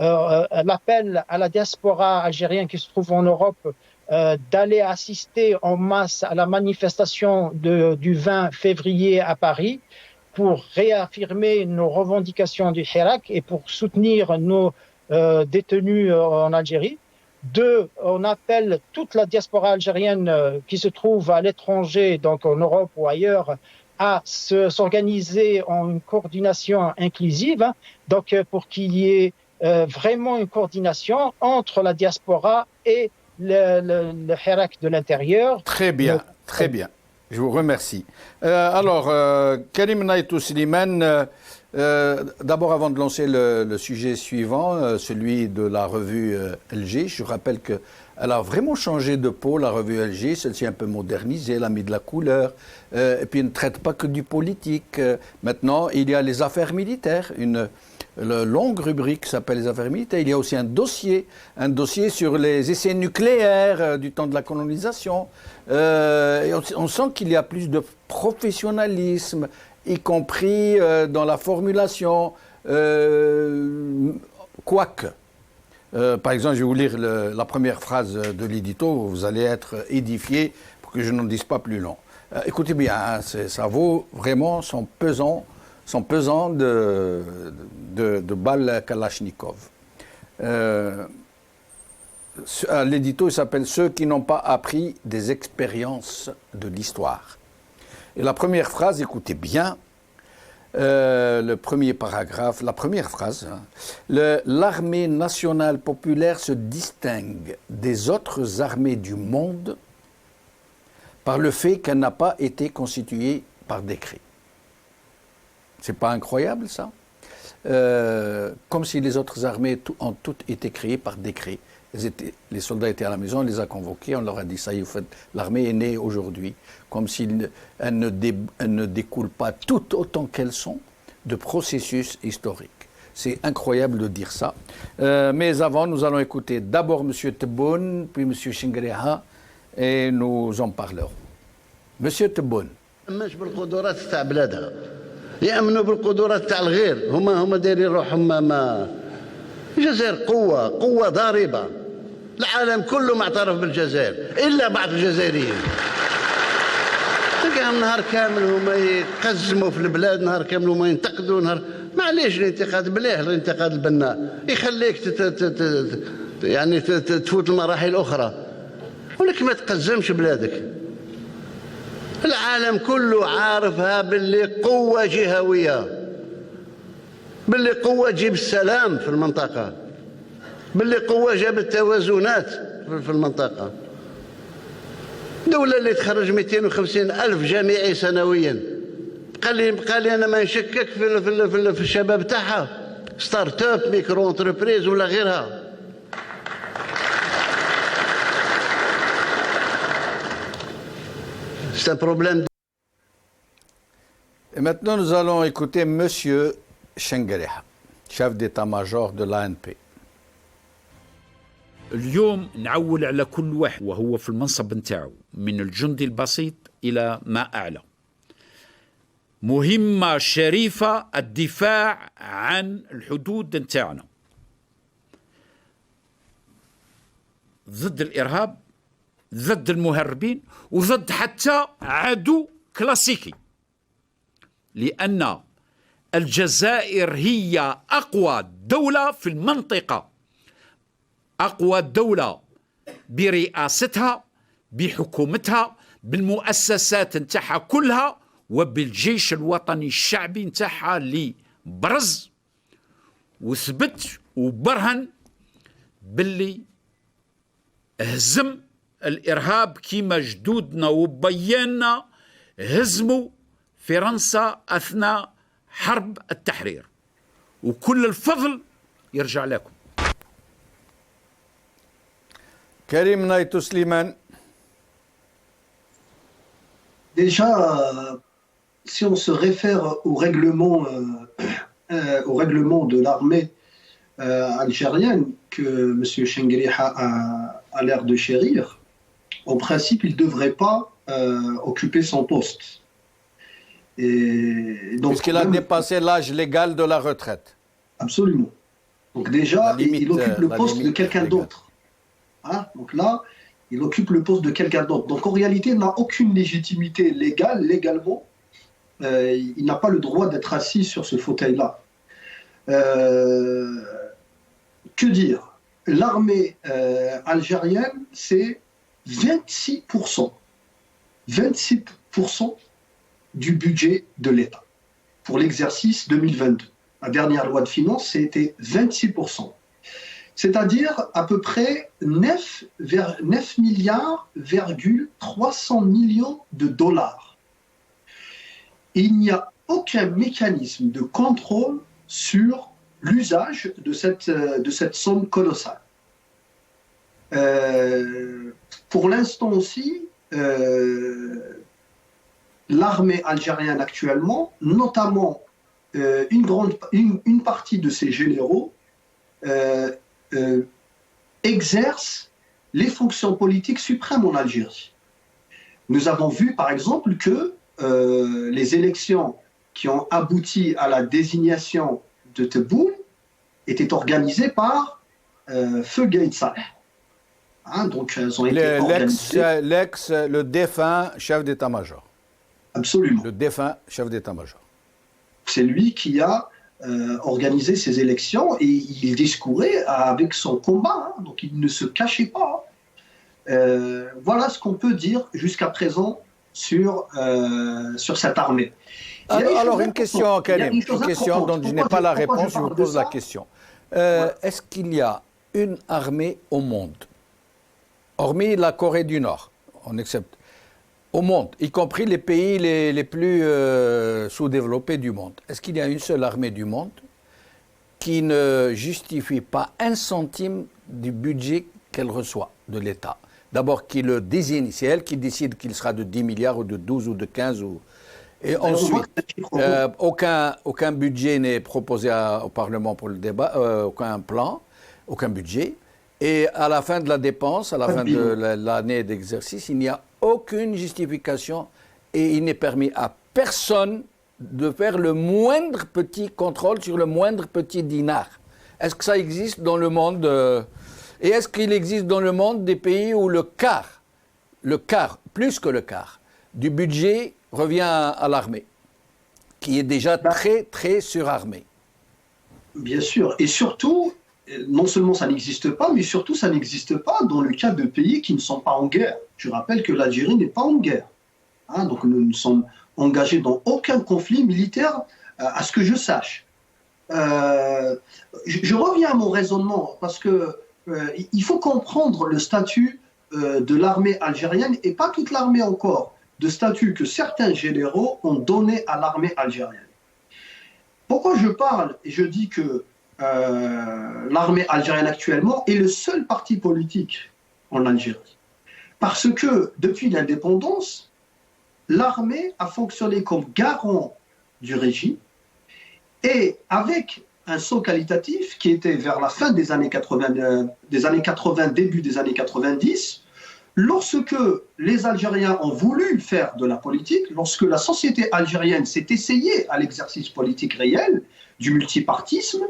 S7: l'appel à la diaspora algérienne qui se trouve en Europe d'aller assister en masse à la manifestation du 20 février à Paris, pour réaffirmer nos revendications du Hirak et pour soutenir nos détenus en Algérie. Deux, on appelle toute la diaspora algérienne qui se trouve à l'étranger, donc en Europe ou ailleurs, à s'organiser en une coordination inclusive, hein, donc pour qu'il y ait vraiment une coordination entre la diaspora et le Hirak de l'intérieur.
S1: Très bien, très bien. Je vous remercie. Alors, Karim Naïtou Slimane, d'abord avant de lancer le sujet suivant, celui de la revue LG, je rappelle qu'elle a vraiment changé de peau, la revue LG, celle-ci est un peu modernisée, elle a mis de la couleur, et puis elle ne traite pas que du politique. Maintenant, il y a les affaires militaires, une longue rubrique qui s'appelle les affaires militaires. Il y a aussi un dossier sur les essais nucléaires du temps de la colonisation. Et on sent qu'il y a plus de professionnalisme, y compris dans la formulation. Quoique, par exemple, je vais vous lire la première phrase de l'édito, vous allez être édifié pour que je n'en dise pas plus long. Écoutez bien, hein, ça vaut vraiment son pesant de balles Kalachnikov. L'édito, il s'appelle « Ceux qui n'ont pas appris des expériences de l'histoire ». Et la première phrase, écoutez bien, le premier paragraphe, la première phrase, hein, l'armée nationale populaire se distingue des autres armées du monde par le fait qu'elle n'a pas été constituée par décret. C'est pas incroyable, ça? Comme si les autres armées ont toutes été créées par décret. Les soldats étaient à la maison, on les a convoqués, on leur a dit ça y est, vous faites, l'armée est née aujourd'hui. Comme si elle ne découle pas toutes autant qu'elles sont de processus historiques. C'est incroyable de dire ça. Mais avant, nous allons écouter d'abord M. Tebboune, puis M. Chingreha, et nous en parlerons. M. Tebboune.
S8: يأمنوا بالقدرات تاع الغير هما دايرين روحهم ما الجزائر قوة ضاربة العالم كله معترف بالجزائر إلا بعض الجزائريين تلقاهم نهار كامل هما يقزموا في البلاد نهار كامل هما ينتقدوا نهار معليش الانتقاد بلاه الانتقاد البناء يخليك يعني تفوت المراحل الأخرى ولكن ما تقزمش بلادك العالم كله عارفها باللي قوة جهوية باللي قوة تجيب السلام في المنطقة باللي قوة جابت توازنات في المنطقة دولة اللي تخرج 250 ألف جامعي سنويا قال لي أنا ما نشكك في الشباب تاعها ستارت اب ميكرو انتربريز ولا غيرها C'est un problème.
S1: Et maintenant, nous allons écouter M. Chengreha, chef d'état-major de l'ANP.
S9: اليوم نعول على كل واحد وهو في المنصب نتاعو من الجندي البسيط إلى ما أعلى. مهمة شريفة الدفاع عن الحدود نتاعنا ضد الإرهاب ضد المهربين وضد حتى عدو كلاسيكي لأن الجزائر هي أقوى دولة في المنطقة أقوى دولة برئاستها بحكومتها بالمؤسسات نتاعها كلها وبالجيش الوطني الشعبي نتاعها اللي برز وثبت وبرهن باللي هزم الإرهاب كيما جدودنا وبياننا هزموا فرنسا أثناء حرب التحرير وكل الفضل يرجع لكم.
S1: Karim Naïtou Slimane.
S4: Déjà, si on se réfère au règlement de l'armée algérienne que M. Chengreha a l'air de chérir, en principe, il ne devrait pas occuper son poste.
S1: Puisqu'il a dépassé l'âge légal de la retraite.
S4: Absolument. Donc déjà, il occupe le poste de quelqu'un d'autre. Hein? Donc là, il occupe le poste de quelqu'un d'autre. Donc en réalité, il n'a aucune légitimité légale, légalement. Il n'a pas le droit d'être assis sur ce fauteuil-là. Que dire? l'armée algérienne, c'est 26%. 26% du budget de l'État pour l'exercice 2022. La dernière loi de finances, c'était 26%. C'est-à-dire à peu près 9 milliards, 300 millions de dollars. Il n'y a aucun mécanisme de contrôle sur l'usage de cette somme colossale. Pour l'instant aussi, l'armée algérienne actuellement, notamment une partie de ses généraux, exerce les fonctions politiques suprêmes en Algérie. Nous avons vu par exemple que les élections qui ont abouti à la désignation de Tebboune étaient organisées par Feu Gaïd Saleh. Hein, donc elles ont été organisées.
S1: Le défunt chef d'état-major.
S4: Absolument.
S1: Le défunt chef d'état-major.
S4: C'est lui qui a organisé ces élections et il discourait avec son combat, hein, donc il ne se cachait pas. Voilà ce qu'on peut dire jusqu'à présent sur cette armée.
S1: Alors une question, Karim, une question dont je n'ai pas la réponse, je vous pose la question. Est-ce qu'il y a une armée au monde, hormis la Corée du Nord, on accepte, au monde, y compris les pays les plus sous-développés du monde, est-ce qu'il y a une seule armée du monde qui ne justifie pas un centime du budget qu'elle reçoit de l'État? D'abord, qui le désigne, c'est elle qui décide qu'il sera de 10 milliards ou de 12 ou de 15 ou... Et ensuite, aucun budget n'est proposé au Parlement pour le débat, aucun plan, aucun budget. Et à la fin de la dépense, à la fin de l'année d'exercice, il n'y a aucune justification et il n'est permis à personne de faire le moindre petit contrôle sur le moindre petit dinar. Est-ce que ça existe dans le monde et est-ce qu'il existe dans le monde des pays où le quart, plus que le quart, du budget revient à l'armée, qui est déjà très, très surarmée?
S4: Bien sûr. Et surtout, non seulement ça n'existe pas, mais surtout ça n'existe pas dans le cas de pays qui ne sont pas en guerre. Je rappelle que l'Algérie n'est pas en guerre. Hein, donc nous ne sommes engagés dans aucun conflit militaire, à ce que je sache. Je reviens à mon raisonnement, parce que il faut comprendre le statut de l'armée algérienne, et pas toute l'armée encore, de statut que certains généraux ont donné à l'armée algérienne. Pourquoi je parle et je dis que l'armée algérienne actuellement est le seul parti politique en Algérie? Parce que depuis l'indépendance, l'armée a fonctionné comme garant du régime et avec un saut qualitatif qui était vers la fin des années 80, début des années 90, lorsque les Algériens ont voulu faire de la politique, lorsque la société algérienne s'est essayée à l'exercice politique réel du multipartisme,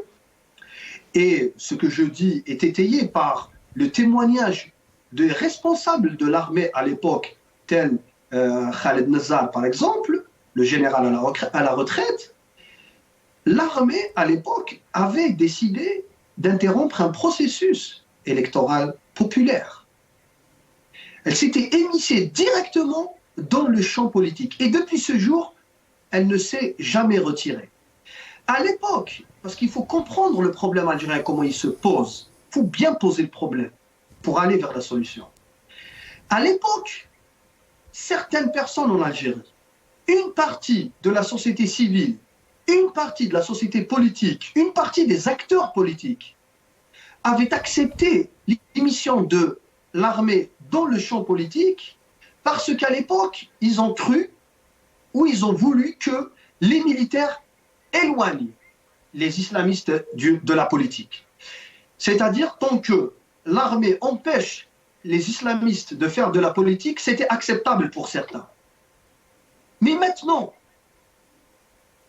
S4: et ce que je dis est étayé par le témoignage des responsables de l'armée à l'époque, tels Khaled Nazar par exemple, le général à la retraite, l'armée à l'époque avait décidé d'interrompre un processus électoral populaire. Elle s'était émissée directement dans le champ politique. Et depuis ce jour, elle ne s'est jamais retirée. À l'époque, parce qu'il faut comprendre le problème algérien, comment il se pose, il faut bien poser le problème pour aller vers la solution. À l'époque, certaines personnes en Algérie, une partie de la société civile, une partie de la société politique, une partie des acteurs politiques avaient accepté l'émission de l'armée dans le champ politique parce qu'à l'époque, ils ont cru ou ils ont voulu que les militaires éloignent les islamistes de la politique. C'est-à-dire, tant que l'armée empêche les islamistes de faire de la politique, c'était acceptable pour certains. Mais maintenant,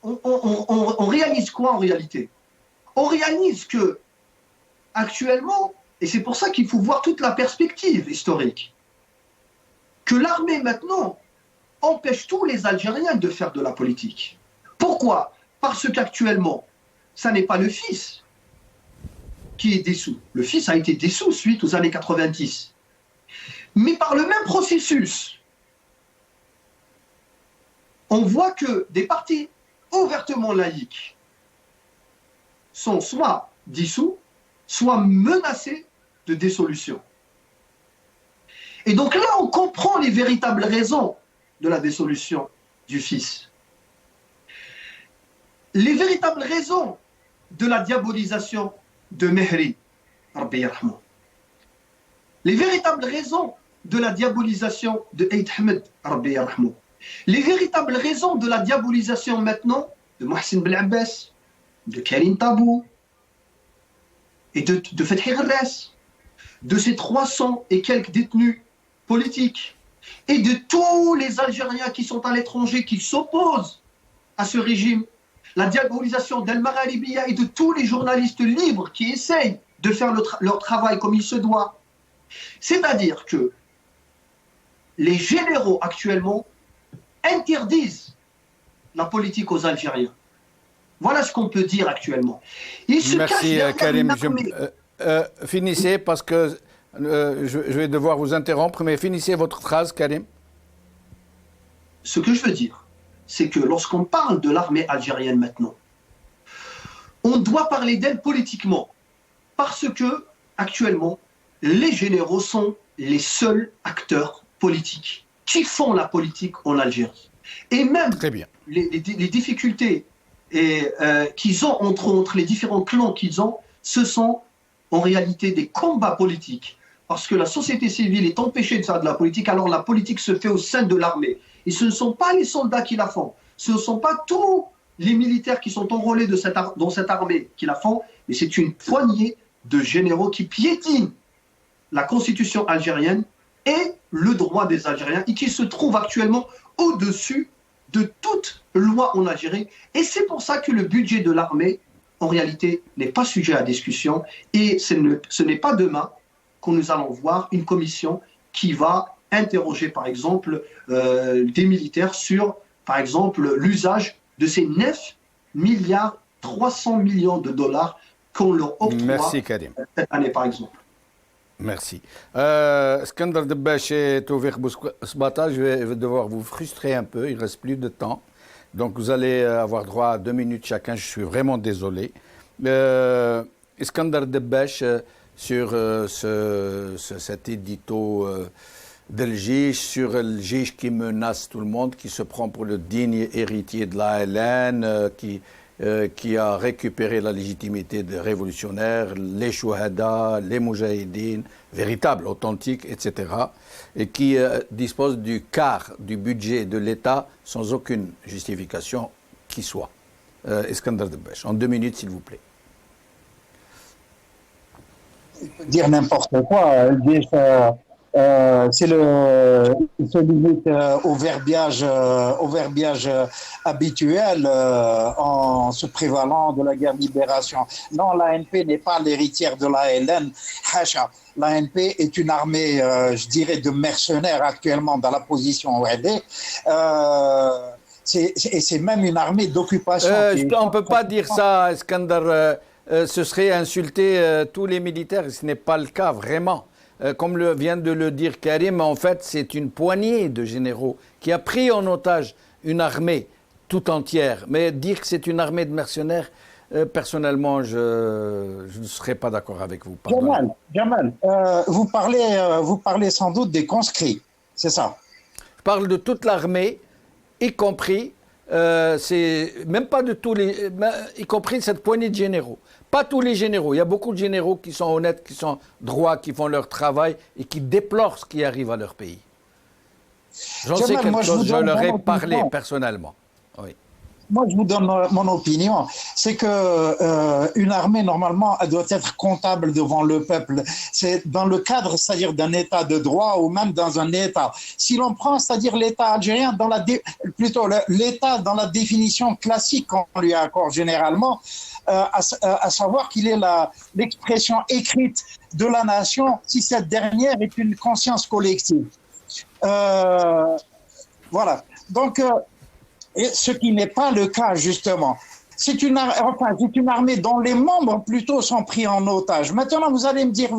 S4: on réalise quoi en réalité? On réalise que, actuellement, et c'est pour ça qu'il faut voir toute la perspective historique, que l'armée maintenant empêche tous les Algériens de faire de la politique. Pourquoi? Parce qu'actuellement, ça n'est pas le fils qui est dissous. Le fils a été dissous suite aux années 90. Mais par le même processus, on voit que des partis ouvertement laïques sont soit dissous, soit menacés de dissolution. Et donc là, on comprend les véritables raisons de la dissolution du fils. Les véritables raisons de la diabolisation de Mehri, Rabbi Yarhamou. Les véritables raisons de la diabolisation de Eid Ahmed, Rabbi Yarhamou. Les véritables raisons de la diabolisation maintenant de Mohsin Ben Abbas, de Karim Tabou et de Fethi Ghres, de ces 300 et quelques détenus politiques et de tous les Algériens qui sont à l'étranger, qui s'opposent à ce régime, la diabolisation d'El Magharibiya et de tous les journalistes libres qui essayent de faire leur travail comme il se doit. C'est-à-dire que les généraux actuellement interdisent la politique aux Algériens. Voilà ce qu'on peut dire actuellement.
S1: Merci Karim. Finissez parce que je vais devoir vous interrompre, mais finissez votre phrase, Karim.
S4: Ce que je veux dire, c'est que lorsqu'on parle de l'armée algérienne maintenant, on doit parler d'elle politiquement, parce que actuellement, les généraux sont les seuls acteurs politiques qui font la politique en Algérie. Et même les difficultés qu'ils ont entre les différents clans qu'ils ont, ce sont en réalité des combats politiques. Parce que la société civile est empêchée de faire de la politique, alors la politique se fait au sein de l'armée. Et ce ne sont pas les soldats qui la font, ce ne sont pas tous les militaires qui sont enrôlés dans cette armée qui la font, mais c'est une poignée de généraux qui piétinent la constitution algérienne et le droit des Algériens et qui se trouvent actuellement au-dessus de toute loi en Algérie. Et c'est pour ça que le budget de l'armée, en réalité, n'est pas sujet à discussion. Et ce n'est pas demain que nous allons voir une commission qui va interroger, par exemple, des militaires sur, par exemple, l'usage de ces 9 milliards 300 millions de dollars qu'on leur octroie cette année, par exemple.
S1: Merci. Skandar Debbache et Tawfiq Bousbata, je vais devoir vous frustrer un peu, il ne reste plus de temps. Donc vous allez avoir droit à 2 minutes chacun, je suis vraiment désolé. Skandar Debbache, sur cet édito del Jish, sur le Jish qui menace tout le monde, qui se prend pour le digne héritier de l'ALN, qui a récupéré la légitimité des révolutionnaires, les Chouhada, les Moujahidines, véritables, authentiques, etc., et qui dispose du quart du budget de l'État sans aucune justification qui soit. Skandar Debbache, en 2 minutes, s'il vous plaît.
S6: Il peut dire n'importe quoi. Il se limite au verbiage habituel en se prévalant de la guerre de libération. Non, l'ANP n'est pas l'héritière de l'ALN. Hacha. L'ANP est une armée, je dirais, de mercenaires actuellement dans la position où elle est. Et c'est même une armée d'occupation.
S1: On ne peut pas dire ça, Skandar. Ce serait insulter tous les militaires. Ce n'est pas le cas, vraiment. Comme vient de le dire Karim, en fait, c'est une poignée de généraux qui a pris en otage une armée tout entière. Mais dire que c'est une armée de mercenaires, personnellement, je ne serais pas d'accord avec vous.
S6: Jamal, vous parlez sans doute des conscrits, c'est ça?
S1: Je parle de toute l'armée, y compris, même pas de tous les, y compris cette poignée de généraux. Pas tous les généraux. Il y a beaucoup de généraux qui sont honnêtes, qui sont droits, qui font leur travail et qui déplorent ce qui arrive à leur pays. J'en sais quelque chose, je leur ai parlé personnellement. Oui.
S6: Moi, je vous donne mon opinion. C'est que une armée, normalement, elle doit être comptable devant le peuple. C'est dans le cadre, c'est-à-dire d'un État de droit ou même dans un État. Si l'on prend, c'est-à-dire l'État algérien, plutôt l'État dans la définition classique qu'on lui accorde généralement, à savoir qu'il est l'expression écrite de la nation si cette dernière est une conscience collective. Voilà. Donc, ce qui n'est pas le cas, justement. c'est une armée dont les membres plutôt sont pris en otage. Maintenant, vous allez me dire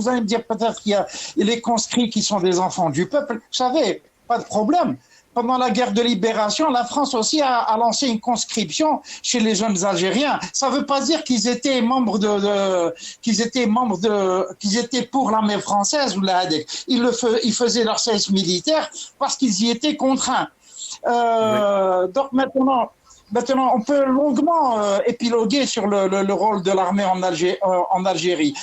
S6: peut-être qu'il y a les conscrits qui sont des enfants du peuple. Vous savez, pas de problème. Pendant la guerre de libération, la France aussi a lancé une conscription chez les jeunes Algériens. Ça ne veut pas dire qu'ils étaient qu'ils étaient pour l'armée française ou la HADEC. Ils faisaient leur service militaire parce qu'ils y étaient contraints. Donc maintenant, on peut longuement épiloguer sur le rôle de l'armée en Algérie.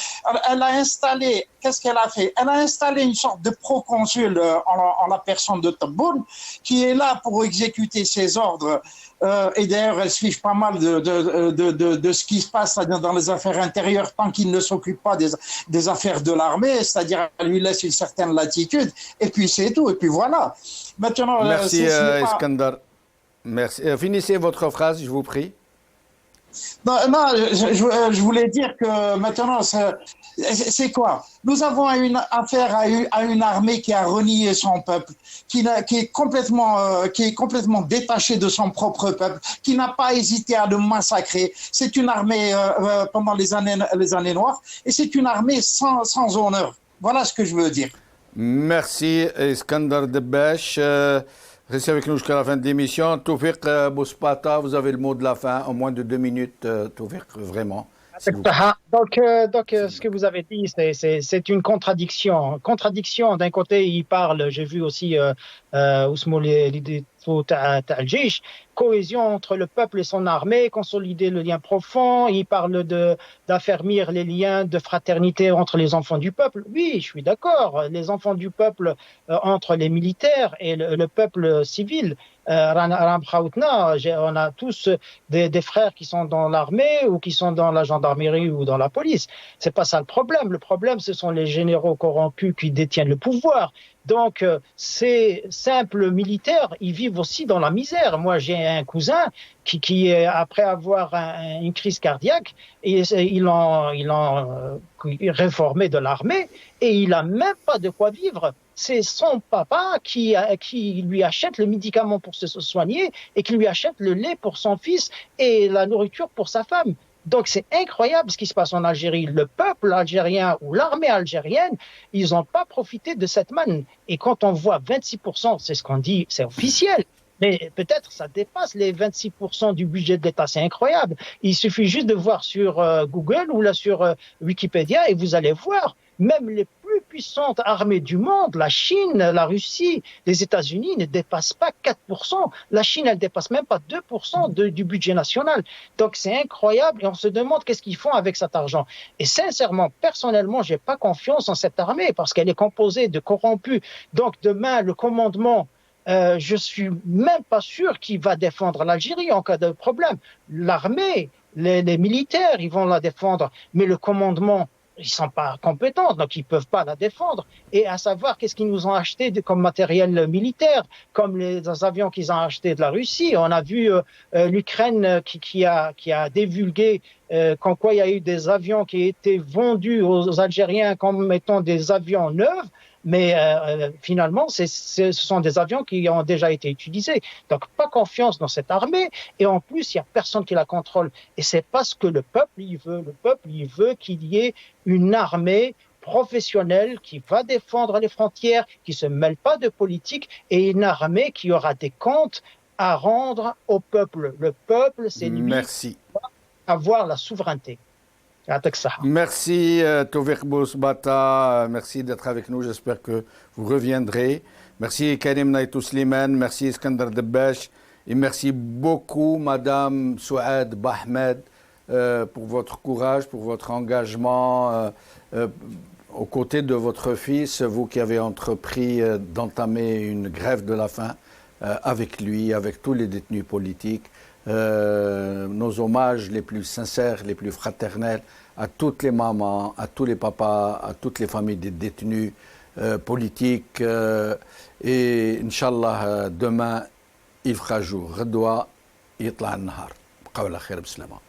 S6: Elle a installé, qu'est-ce qu'elle a fait? Elle a installé une sorte de proconsul en la personne de Tebboune, qui est là pour exécuter ses ordres. Et d'ailleurs, elle se fiche pas mal de ce qui se passe dans les affaires intérieures tant qu'il ne s'occupe pas des affaires de l'armée, c'est-à-dire elle lui laisse une certaine latitude, et puis c'est tout, et puis voilà. Maintenant,
S1: merci Iskandar. Merci. Finissez votre phrase, je vous prie.
S6: Non, je voulais dire que maintenant, c'est quoi? Nous avons affaire à une armée qui a renié son peuple, qui est complètement détachée de son propre peuple, qui n'a pas hésité à le massacrer. C'est une armée pendant les années noires, et c'est une armée sans honneur. Voilà ce que je veux dire.
S1: Merci Iskandar Debbash. Restez avec nous jusqu'à la fin de l'émission. Toufiq Bouspata, vous avez le mot de la fin, en moins de 2 minutes, Toufiq, vraiment.
S7: Donc, ce que vous avez dit, c'est une contradiction. Contradiction, d'un côté, il parle, j'ai vu aussi cohésion entre le peuple et son armée, consolider le lien profond. Il parle d'affermir les liens de fraternité entre les enfants du peuple. Oui, je suis d'accord. Les enfants du peuple entre les militaires et le peuple civil. On a tous des frères qui sont dans l'armée ou qui sont dans la gendarmerie ou dans la police. C'est pas ça le problème. Le problème, ce sont les généraux corrompus qui détiennent le pouvoir. Donc, ces simples militaires, ils vivent aussi dans la misère. Moi, j'ai un cousin qui après avoir une crise cardiaque, ils l'ont réformé de l'armée et il a même pas de quoi vivre. C'est son papa qui lui achète le médicament pour se soigner et qui lui achète le lait pour son fils et la nourriture pour sa femme. Donc, c'est incroyable ce qui se passe en Algérie. Le peuple algérien ou l'armée algérienne, ils n'ont pas profité de cette manne. Et quand on voit 26%, c'est ce qu'on dit, c'est officiel. Mais peut-être ça dépasse les 26% du budget de l'État. C'est incroyable. Il suffit juste de voir sur Google ou là sur Wikipédia et vous allez voir, même les plus puissantes armées du monde, la Chine, la Russie, les États-Unis ne dépassent pas 4%. La Chine, elle dépasse même pas 2% du budget national. Donc c'est incroyable et on se demande qu'est-ce qu'ils font avec cet argent. Et sincèrement, personnellement, j'ai pas confiance en cette armée parce qu'elle est composée de corrompus. Donc demain, le commandement, je suis même pas sûr qu'il va défendre l'Algérie en cas de problème. L'armée, les militaires, ils vont la défendre, mais le commandement, ils sont pas compétents, donc ils peuvent pas la défendre. Et à savoir, qu'est-ce qu'ils nous ont acheté comme matériel militaire, comme les avions qu'ils ont achetés de la Russie. On a vu l'Ukraine qui a divulgué qu'en quoi il y a eu des avions qui étaient vendus aux Algériens comme étant des avions neufs. Mais finalement, ce sont des avions qui ont déjà été utilisés. Donc, pas confiance dans cette armée. Et en plus, il n'y a personne qui la contrôle. Et c'est pas ce que le peuple, il veut. Le peuple, il veut qu'il y ait une armée professionnelle qui va défendre les frontières, qui se mêle pas de politique, et une armée qui aura des comptes à rendre au peuple. Le peuple, c'est lui qui va avoir la souveraineté.
S1: Merci Toufiq Bouspata, merci d'être avec nous, j'espère que vous reviendrez. Merci Karim Naïtou Slimane, merci Iskandar Debbash et merci beaucoup Madame Souad Bahmed pour votre courage, pour votre engagement aux côtés de votre fils, vous qui avez entrepris d'entamer une grève de la faim avec lui, avec tous les détenus politiques. Nos hommages les plus sincères, les plus fraternels à toutes les mamans, à tous les papas, à toutes les familles des détenus politiques. Et Inch'Allah, demain, il fera jour. Redwa, yitla an-nahar. Qawla khair b'slama.